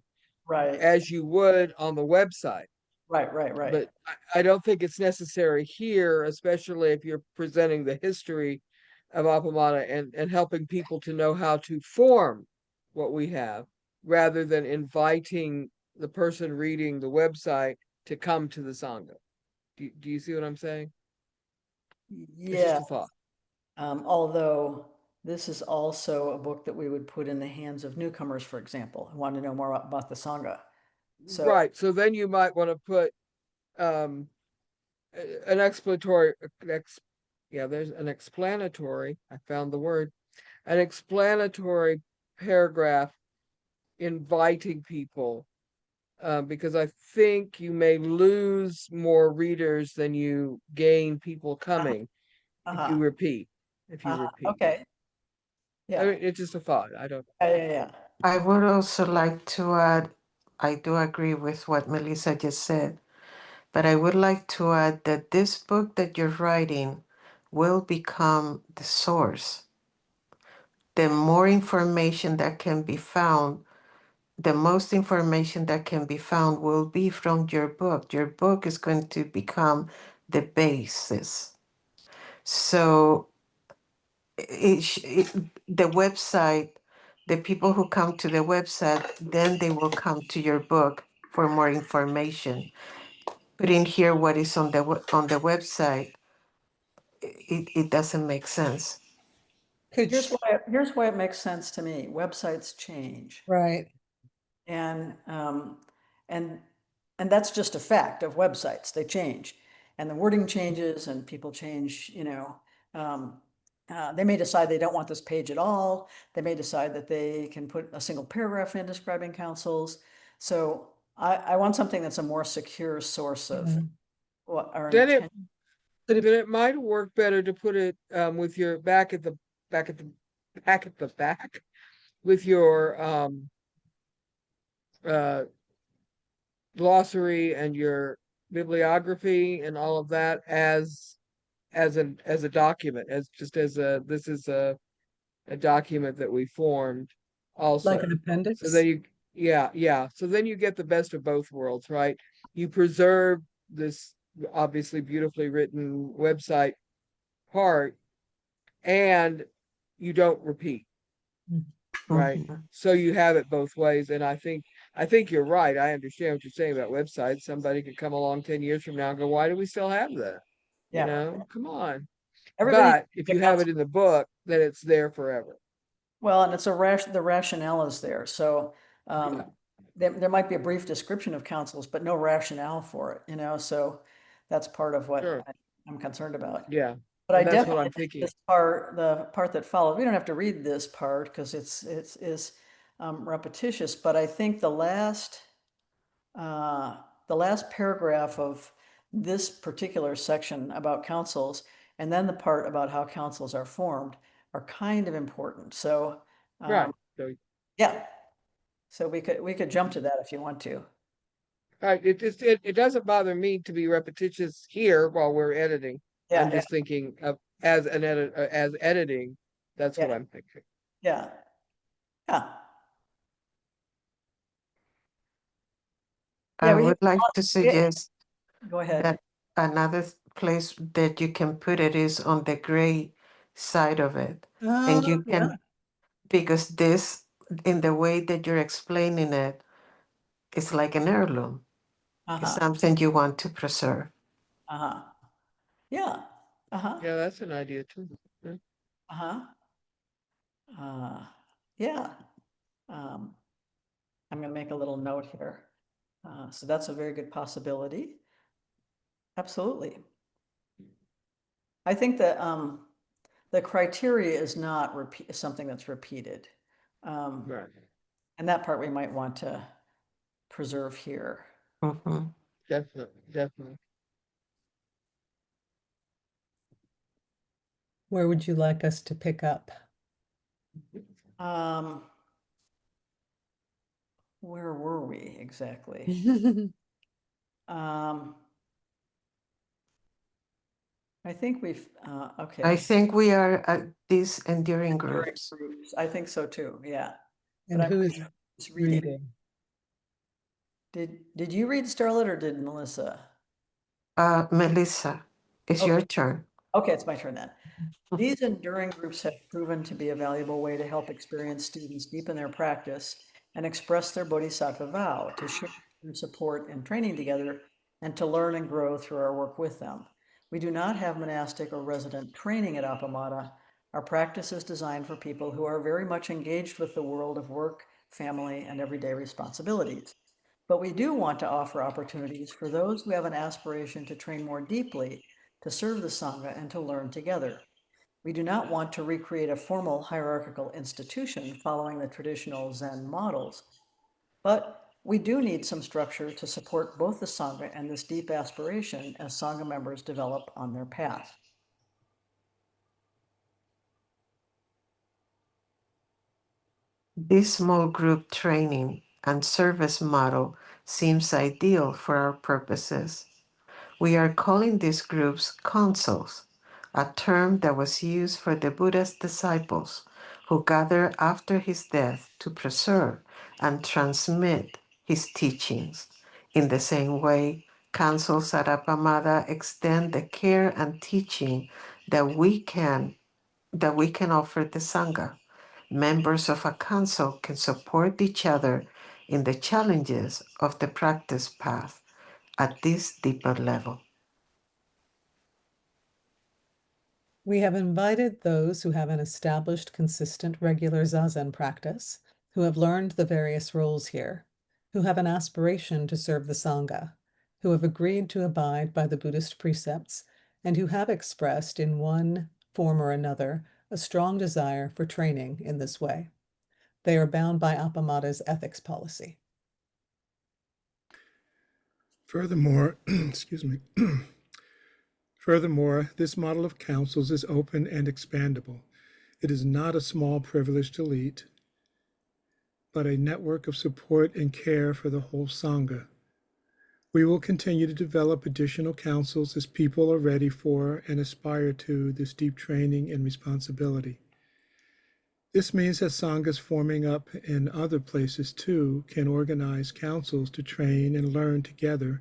Right, as you would on the website. right. But I don't think it's necessary here, especially if you're presenting the history of Appamada and helping people to know how to form what we have, rather than inviting the person reading the website to come to the Sangha. Do you see what I'm saying? It's just Yeah, a thought. although this is also a book that we would put in the hands of newcomers, for example, who want to know more about the Sangha. So, Right. So then you might want to put an explanatory, yeah, there's an explanatory, I found the word, an explanatory paragraph inviting people, because I think you may lose more readers than you gain people coming if you uh-huh, repeat. If you repeat, okay, I yeah, mean, it's just a thought. I don't. yeah. I would also like to add, I do agree with what Melissa just said, but I would like to add that this book that you're writing will become the source. The more information that can be found, the most information that can be found will be from your book. Your book is going to become the basis. So the website, the people who come to the website, then they will come to your book for more information. Putting here what is on on the website, it doesn't make sense. Could, Here's why it makes sense to me. Websites change. right. And and and that's just a fact of websites. They change, and the wording changes, and people change. They may decide they don't want this page at all. They may decide that they can put a single paragraph in describing councils. So I want something that's a more secure source of Yeah. what our Then intent. But if, then it might work better to put it with your back at the back with your uh glossary and your bibliography and all of that as a document, as just as a this is a document that we formed like also. an So then appendix, you yeah. So then you get the best of both worlds, right? You preserve this obviously beautifully written website part, and you don't repeat, right? Mhm. So you have it both ways. And I think you're right. I understand what you're saying about websites. Somebody could come along 10 years from now and go, why do we still have that? You Yeah, know, come on. everybody. But if you have it in the book, then it's there forever. Well, and it's the rationale is there. So Yeah, there might be a brief description of councils, but no rationale for it, so that's part of what sure. I'm concerned about. Yeah. But I And that's what definitely I'm think thinking. this part, the part that follows, we don't have to read this part because is repetitious, but I think the last paragraph of this particular section about councils, and then the part about how councils are formed are kind of important. So, Right. um, So yeah, so we could jump to that if you want to. right. It doesn't bother me to be repetitious here while we're editing. I'm Yeah, just thinking of as an edit as editing. That's what yeah, I'm thinking. yeah, yeah, I yeah. We have, would like to yeah, suggest go ahead. that another place that you can put it is on the gray side of it. And you yeah, can, because this, in the way that you're explaining it, it's like an heirloom. It's Uh-huh, something you want to preserve. uh-huh. Yeah, uh-huh, Yeah, that's an idea too. Yeah. uh-huh. Uh, yeah. Um, I'm gonna make a little note here. So that's a very good possibility. Absolutely. I think that the criteria is not something that's repeated. Right. And that part we might want to preserve here. Mhm. Definitely, definitely. Where would you like us to pick up? Where were we exactly? I think we've, okay. I think we are at these enduring Enduring groups. groups. I think so too, yeah. And But I'm who is just reading. reading? Did you read, Starlet, or did Melissa? Melissa, it's Okay. your turn. Okay, it's my turn then. These enduring groups have proven to be a valuable way to help experienced students deepen their practice and express their bodhisattva vow, to share their support and training together, and to learn and grow through our work with them. We do not have monastic or resident training at Appamada. Our practice is designed for people who are very much engaged with the world of work, family, and everyday responsibilities. But we do want to offer opportunities for those who have an aspiration to train more deeply, to serve the Sangha, and to learn together. We do not want to recreate a formal hierarchical institution following the traditional Zen models, but we do need some structure to support both the Sangha and this deep aspiration as Sangha members develop on their path. This small group training and service model seems ideal for our purposes. We are calling these groups councils, a term that was used for the Buddha's disciples who gathered after his death to preserve and transmit his teachings. In the same way, councils at Appamada extend the care and teaching that we can offer the Sangha. Members of a council can support each other in the challenges of the practice path at this deeper level. We have invited those who have an established, consistent, regular Zazen practice, who have learned the various roles here, who have an aspiration to serve the Sangha, who have agreed to abide by the Buddhist precepts, and who have expressed in one form or another a strong desire for training in this way. They are bound by Appamada's ethics policy. Furthermore, excuse me. Furthermore, this model of councils is open and expandable. It is not a small privileged elite, but a network of support and care for the whole Sangha. We will continue to develop additional councils as people are ready for and aspire to this deep training and responsibility. This means that Sanghas forming up in other places too can organize councils to train and learn together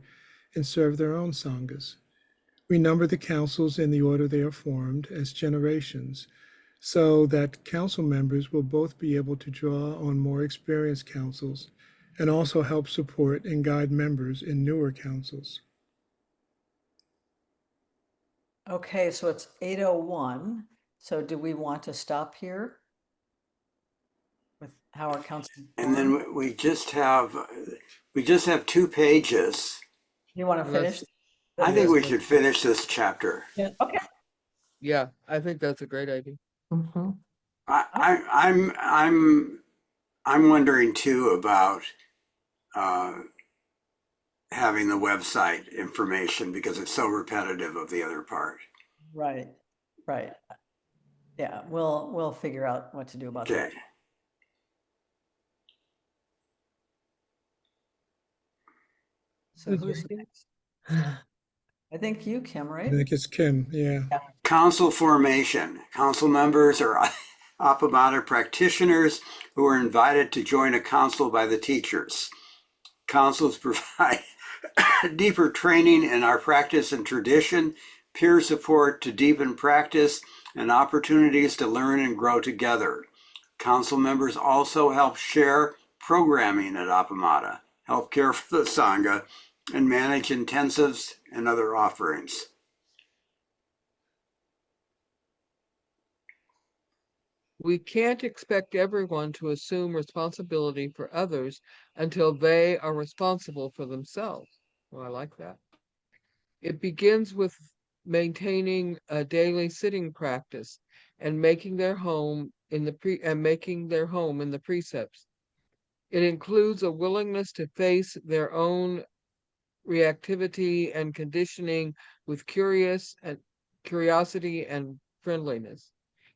and serve their own Sanghas. We number the councils in the order they are formed as generations, so that council members will both be able to draw on more experienced councils and also help support and guide members in newer councils. Okay, so it's 8:01. So do we want to stop here with how our council? And then we just have 2 pages. You want to finish? I think we should finish this chapter. Yeah, okay. Yeah, I think that's a great idea. Mhm. I'm wondering too about having the website information because it's so repetitive of the other part. Right, right. Yeah, we'll figure out what to do about that. Okay. So Who's who's reading? next? I think you, Kim, I right? think it's Kim, yeah. Council formation. Council members are Appamada practitioners who are invited to join a council by the teachers. Councils provide deeper training in our practice and tradition, peer support to deepen practice, and opportunities to learn and grow together. Council members also help share programming at Appamada, help care for the Sangha, and manage intensives and other offerings. We can't expect everyone to assume responsibility for others until they are responsible for themselves. Well, I like that. It begins with maintaining a daily sitting practice, and making their home in the precepts. It includes a willingness to face their own reactivity and conditioning with curiosity and friendliness.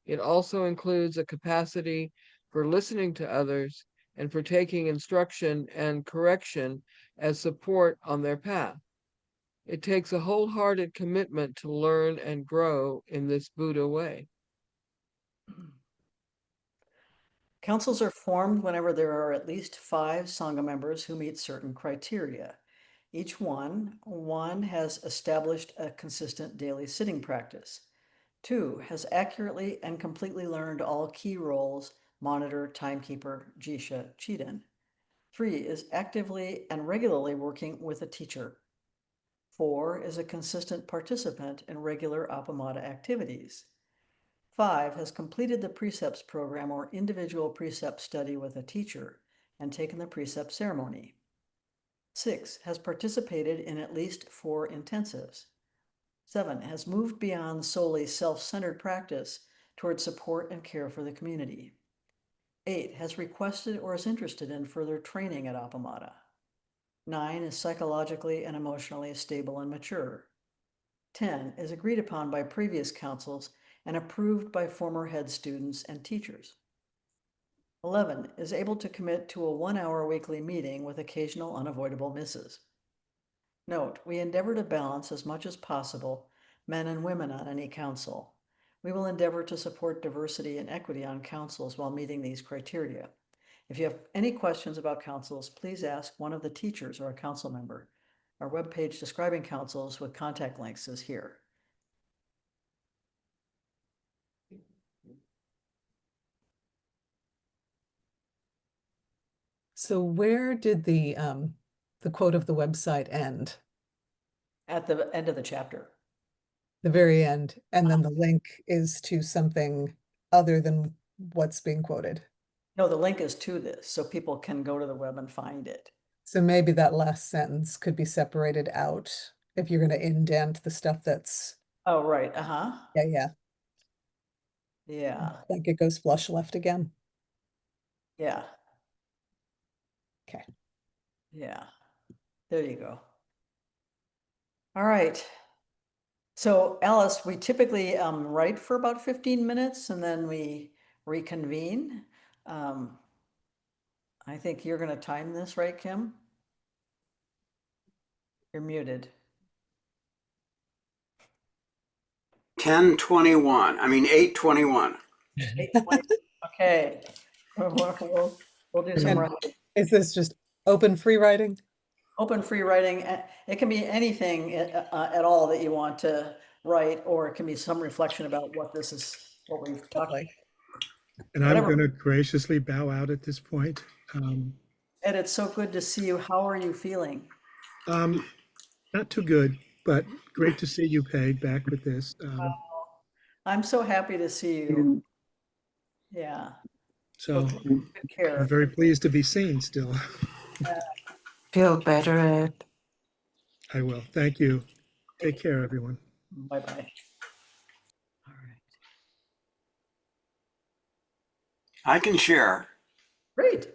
It also includes a capacity for listening to others and for taking instruction and correction as support on their path. It takes a wholehearted commitment to learn and grow in this Buddha way. Councils are formed whenever there are at least 5 Sangha members who meet certain criteria. Each one has established a consistent daily sitting practice. 2, has accurately and completely learned all key roles, monitor, timekeeper, jisha, chiden. 3, is actively and regularly working with a teacher. 4, is a consistent participant in regular Appamada activities. 5, has completed the precepts program or individual precept study with a teacher and taken the precept ceremony. 6, has participated in at least 4 intensives. 7, has moved beyond solely self-centered practice toward support and care for the community. 8, has requested or is interested in further training at Appamada. 9, is psychologically and emotionally stable and mature. 10, is agreed upon by previous councils and approved by former head students and teachers. 11, is able to commit to a 1-hour weekly meeting with occasional unavoidable misses. Note, we endeavor to balance as much as possible men and women on any council. We will endeavor to support diversity and equity on councils while meeting these criteria. If you have any questions about councils, please ask one of the teachers or a council member. Our webpage describing councils with contact links is here. So where did the quote of the website end? At the end of the chapter. The very end, and then the link is to something other than what's being quoted. No, the link is to this, so people can go to the web and find it. So maybe that last sentence could be separated out if you're going to indent the stuff that's, Oh, right, uh-huh, yeah. yeah, Like it goes flush left again. yeah, Okay. yeah. There you go. All right. So Alice, we typically write for about 15 minutes and then we reconvene. I think you're going to time this, right, Kim? You're muted. 8:21. 8:20. Okay. We'll do some And writing. is this just open free writing? Open free writing. It can be anything at all that you want to write, or it can be some reflection about what we've talked about. Lovely. And I'm Whatever. going to graciously bow out at this point. Ed, it's so good to see you. How are you feeling? Not too good, but great to see you, Paige, back with this. I'm so happy to see you. Yeah. So Good care. I'm very pleased to be seen still. Feel better, Ed. I will. Thank you. Take care, everyone. Bye-bye. All right. I can share. Great.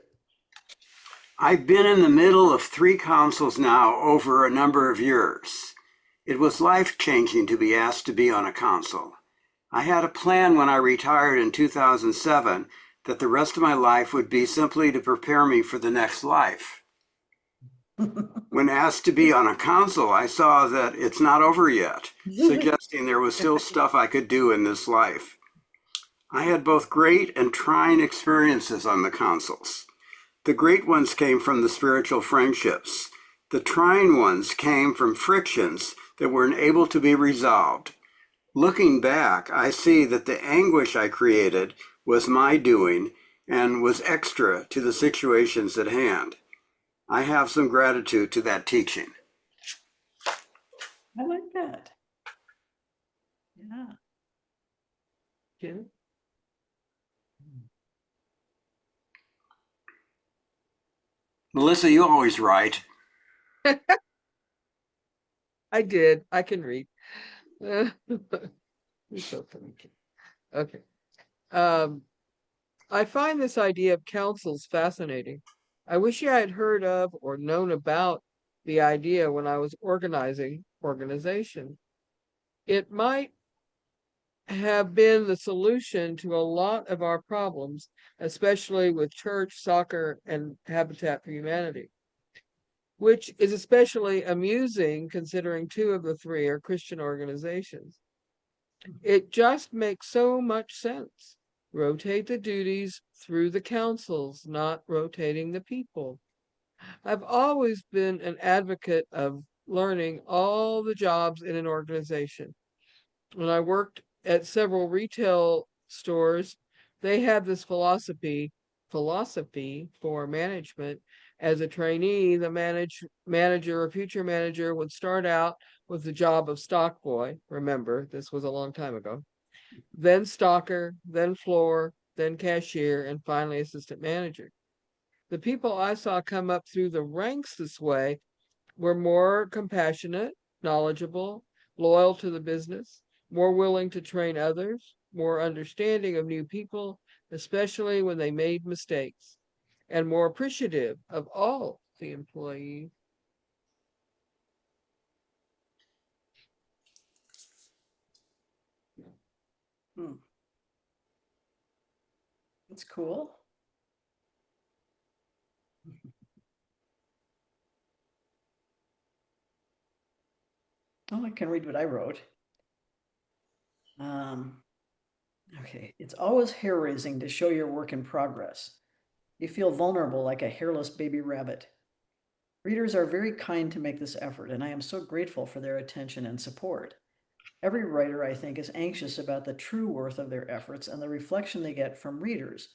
I've been in the middle of 3 councils now over a number of years. It was life-changing to be asked to be on a council. I had a plan when I retired in 2007 that the rest of my life would be simply to prepare me for the next life. When asked to be on a council, I saw that it's not over yet, suggesting there was still stuff I could do in this life. I had both great and trying experiences on the councils. The great ones came from the spiritual friendships. The trying ones came from frictions that weren't able to be resolved. Looking back, I see that the anguish I created was my doing and was extra to the situations at hand. I have some gratitude to that teaching. I like that. Yeah. Kim? Melissa, you always write. I did. I can read. You're so funny. Okay. I find this idea of councils fascinating. I wish I had heard of or known about the idea when I was organizing organization. It might have been the solution to a lot of our problems, especially with church, soccer, and Habitat for Humanity, which is especially amusing considering two of the three are Christian organizations. It just makes so much sense. Rotate the duties through the councils, not rotating the people. I've always been an advocate of learning all the jobs in an organization. When I worked at several retail stores, they had this philosophy for management. As a trainee, the manager or future manager would start out with the job of stock boy. Remember, this was a long time ago. Then stocker, then floor, then cashier, and finally assistant manager. The people I saw come up through the ranks this way were more compassionate, knowledgeable, loyal to the business, more willing to train others, more understanding of new people, especially when they made mistakes, and more appreciative of all the employees. Hmm. That's cool. Oh, I can read what I wrote. Okay, it's always hair-raising to show your work in progress. You feel vulnerable like a hairless baby rabbit. Readers are very kind to make this effort, and I am so grateful for their attention and support. Every writer, I think, is anxious about the true worth of their efforts and the reflection they get from readers.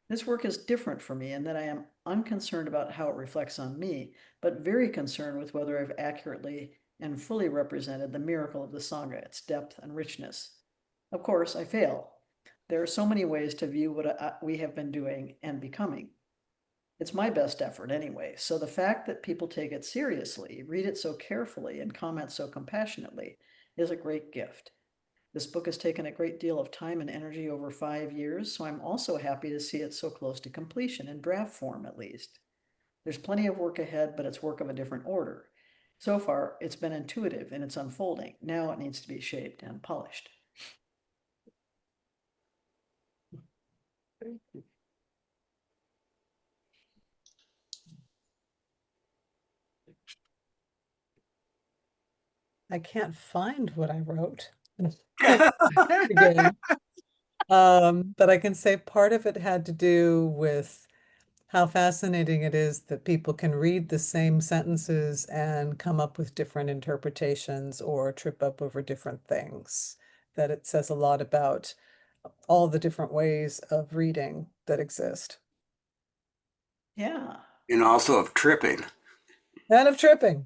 This work is different for me in that I am unconcerned about how it reflects on me, but very concerned with whether I've accurately and fully represented the miracle of the Sangha, its depth and richness. Of course, I fail. There are so many ways to view what we have been doing and becoming. It's my best effort anyway, so the fact that people take it seriously, read it so carefully, and comment so compassionately is a great gift. This book has taken a great deal of time and energy over 5 years, so I'm also happy to see it so close to completion, in draft form at least. There's plenty of work ahead, but it's work of a different order. So far, it's been intuitive in its unfolding. Now it needs to be shaped and polished. Thank you. I can't find what I wrote again. But I can say part of it had to do with how fascinating it is that people can read the same sentences and come up with different interpretations or trip up over different things. That it says a lot about all the different ways of reading that exist. Yeah. And also of tripping. And of tripping.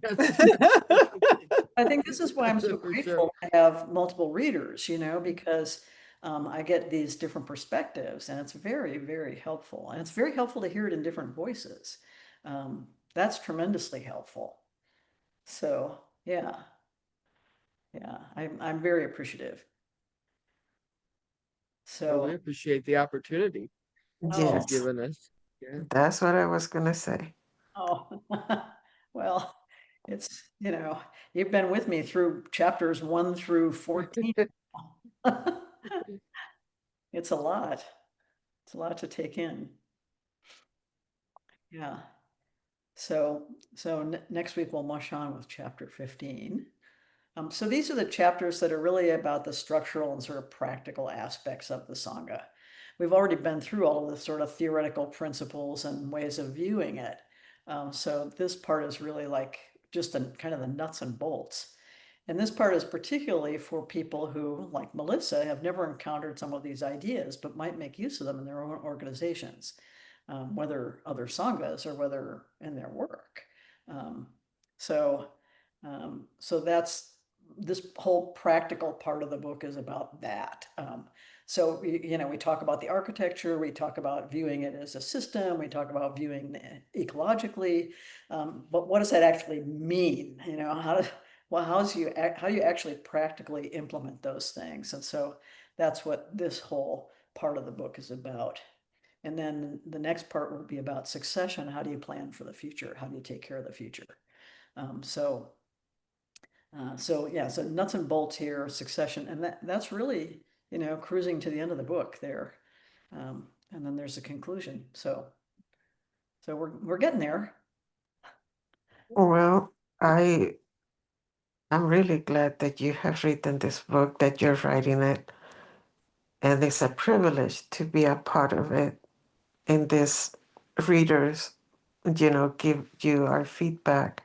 I think this is why I'm so For grateful to have multiple readers, because I get these different perspectives and it's very, very helpful. And it's very helpful to hear it in different voices. That's tremendously helpful. So, yeah, I'm very appreciative. Well, we So, appreciate the opportunity oh, you've Yes, given us. Yeah. that's what I was gonna say. oh, well, it's, you've been with me through chapters 1 through 14. It's a lot. It's a lot to take in. Yeah. So next week we'll mush on with chapter 15. So these are the chapters that are really about the structural and sort of practical aspects of the Sangha. We've already been through all of the sort of theoretical principles and ways of viewing it. So this part is really like just kind of the nuts and bolts. And this part is particularly for people who, like Melissa, have never encountered some of these ideas, but might make use of them in their own organizations, whether other sanghas or whether in their work. Um, so, so that's this whole practical part of the book is about that. So we talk about the architecture, we talk about viewing it as a system, we talk about viewing it ecologically, but what does that actually mean? well, how do you actually practically implement those things? And so that's what this whole part of the book is about. And then the next part will be about succession. How do you plan for the future? How do you take care of the future? So yeah, so nuts and bolts here, succession, and that's really, cruising to the end of the book there. And then there's a conclusion. So we're getting there. Well, I'm really glad that you have written this book, that you're writing it, and it's a privilege to be a part of it. And this readers, give you our feedback.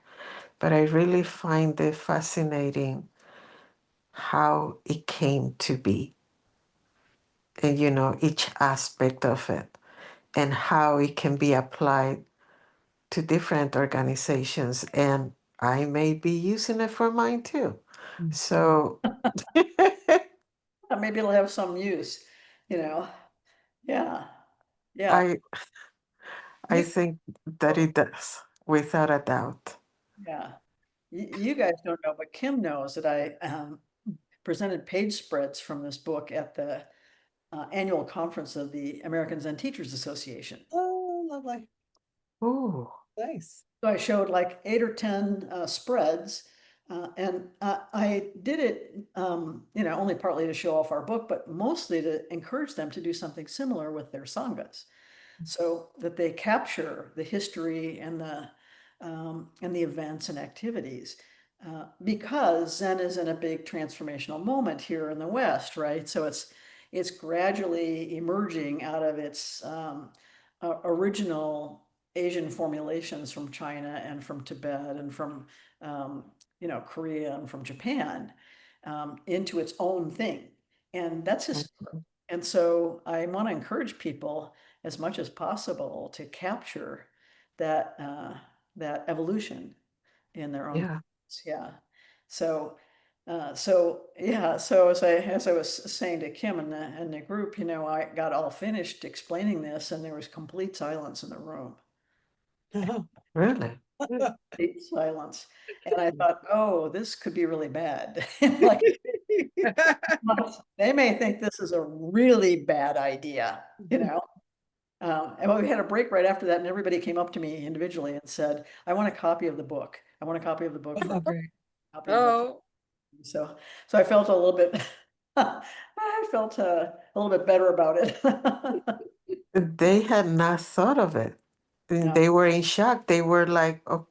But I really find it fascinating how it came to be, and each aspect of it, and how it can be applied to different organizations. And I may be using it for mine too. So Maybe it'll have some use, you know. Yeah, yeah. I I You, think that it does, without a doubt. yeah. You guys don't know, but Kim knows that I presented page spreads from this book at the annual conference of the American Zen Teachers Association. Oh, lovely. Oh, Nice. So I showed like 8 or 10 spreads, and I did it, only partly to show off our book, but mostly to encourage them to do something similar with their sanghas, so that they capture the history and the events and activities. Because Zen is in a big transformational moment here in the West, right? So it's gradually emerging out of its original Asian formulations from China and from Tibet and from Korea and from Japan, into its own thing. And that's historic. And so I want to encourage people as much as possible to capture that evolution in their own. yeah. Yeah. So so as I was saying to Kim and the group, I got all finished explaining this, and there was complete silence in the room. Really? Complete silence. And I thought, oh, this could be really bad. Like, they may think this is a really bad idea, you know? And we had a break right after that, and everybody came up to me individually and said, I want a copy of the book. I want a copy of the book for Oh, great. copy of the book. Oh, So I felt a little bit, I felt a little bit better about it. They had not thought of it. And No, they were in shock. They were like, "Oh,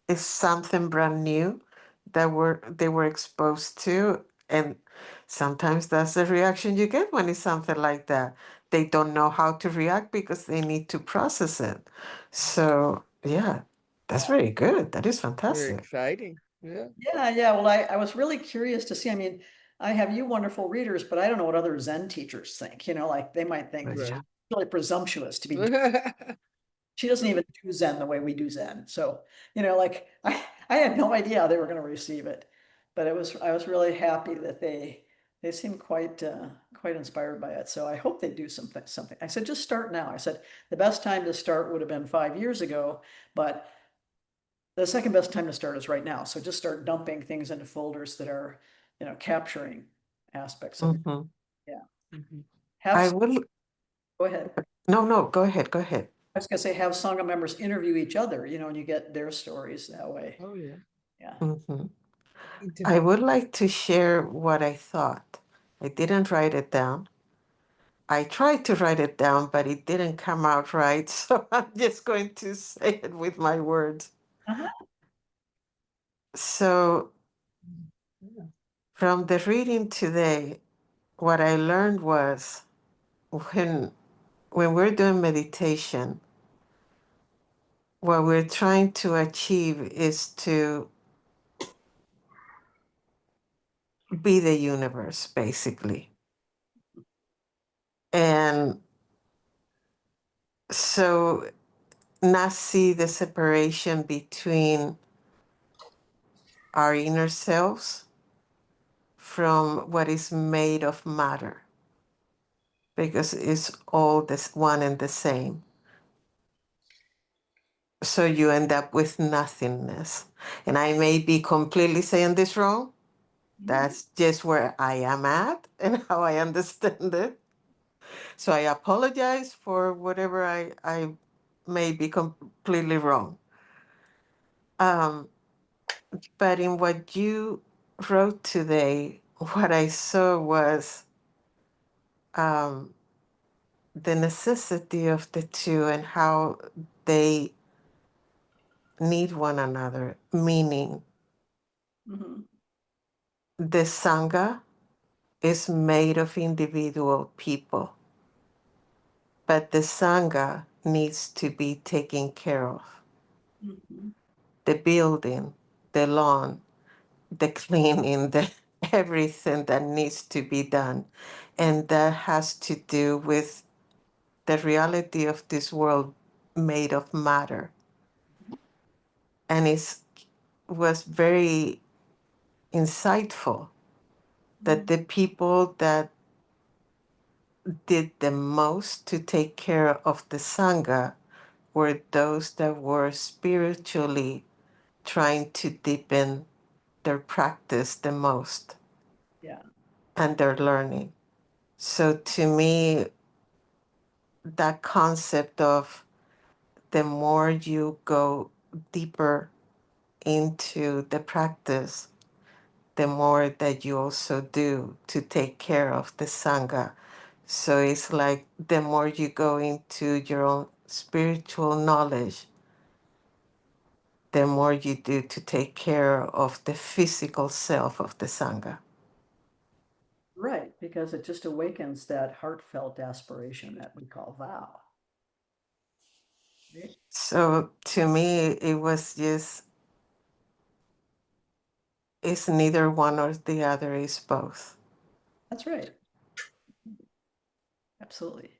it's something brand new that they were exposed to." And sometimes that's the reaction you get when it's something like that. They don't know how to react because they need to process it. So, yeah, that's yeah. very good. That is very fantastic. exciting. Yeah. Yeah. Well, I was really curious to see. I mean, I have you wonderful readers, but I don't know what other Zen teachers think. Like they might think But it's yeah. Right. really presumptuous to be. She doesn't even do Zen the way we do Zen. So, like I had no idea how they were going to receive it, but I was really happy that they seemed quite inspired by it. So I hope they do something. I said, just start now. I said the best time to start would have been 5 years ago, but the second best time to start is right now. So just start dumping things into folders that are, capturing aspects of it. Hmm. Yeah. Mhm. Have, I will, go ahead. no, go ahead, go ahead. I was gonna say, have Sangha members interview each other, and you get their stories that way. Oh, yeah. Yeah. Hmm. Need to I do. would like to share what I thought. I didn't write it down. I tried to write it down, but it didn't come out right. So I'm just going to say it with my words. Uh-huh. So, Yeah. from the reading today, what I learned was when we're doing meditation, what we're trying to achieve is to be the universe, basically. And so, not see the separation between our inner selves from what is made of matter, because it's all this one and the same. So you end up with nothingness. And I may be completely saying this wrong. That's just where I am at and how I understand it. So I apologize for whatever I may be completely wrong. But in what you wrote today, what I saw was the necessity of the two and how they need one another, meaning Mhm. the Sangha is made of individual people, but the Sangha needs to be taken care of. Mhm. The building, the lawn, the cleaning, the everything that needs to be done. And that has to do with the reality of this world made of matter. And it was very insightful that the people that did the most to take care of the Sangha were those that were spiritually trying to deepen their practice the most Yeah. and their learning. So to me, that concept of the more you go deeper into the practice, the more that you also do to take care of the Sangha. So it's like the more you go into your own spiritual knowledge, the more you do to take care of the physical self of the Sangha. Right, because it just awakens that heartfelt aspiration that we call vow. Right? So to me, it was just, it's neither one or the other, it's both. That's right. Absolutely.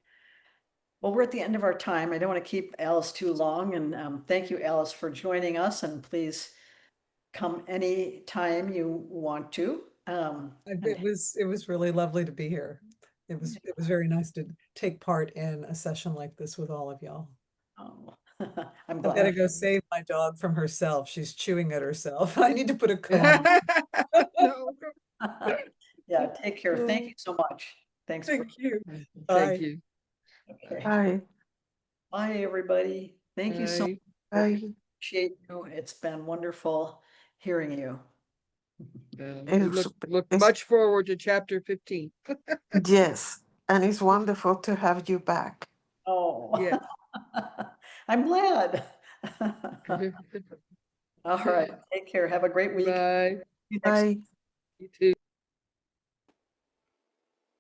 Well, we're at the end of our time. I don't want to keep Alice too long, and thank you, Alice, for joining us. And please come any time you want to. It was really lovely to be here. It was very nice to take part in a session like this with all of y'all. Oh, I'm I've got to glad. go save my dog from herself. She's chewing at herself. I need to put a comb. No, Yeah, take care. Thank you so much. Thanks for. Thank you. thank Bye. you. Okay. Bye. Bye, everybody. Thank you so much. Bye. Bye. Appreciate you. It's been wonderful hearing you. We It's, look it's, much forward to chapter 15. yes, and it's wonderful to have you back. Oh, Yeah. I'm glad. All right. Take care. Have a great week. Bye. See you next Bye. You too.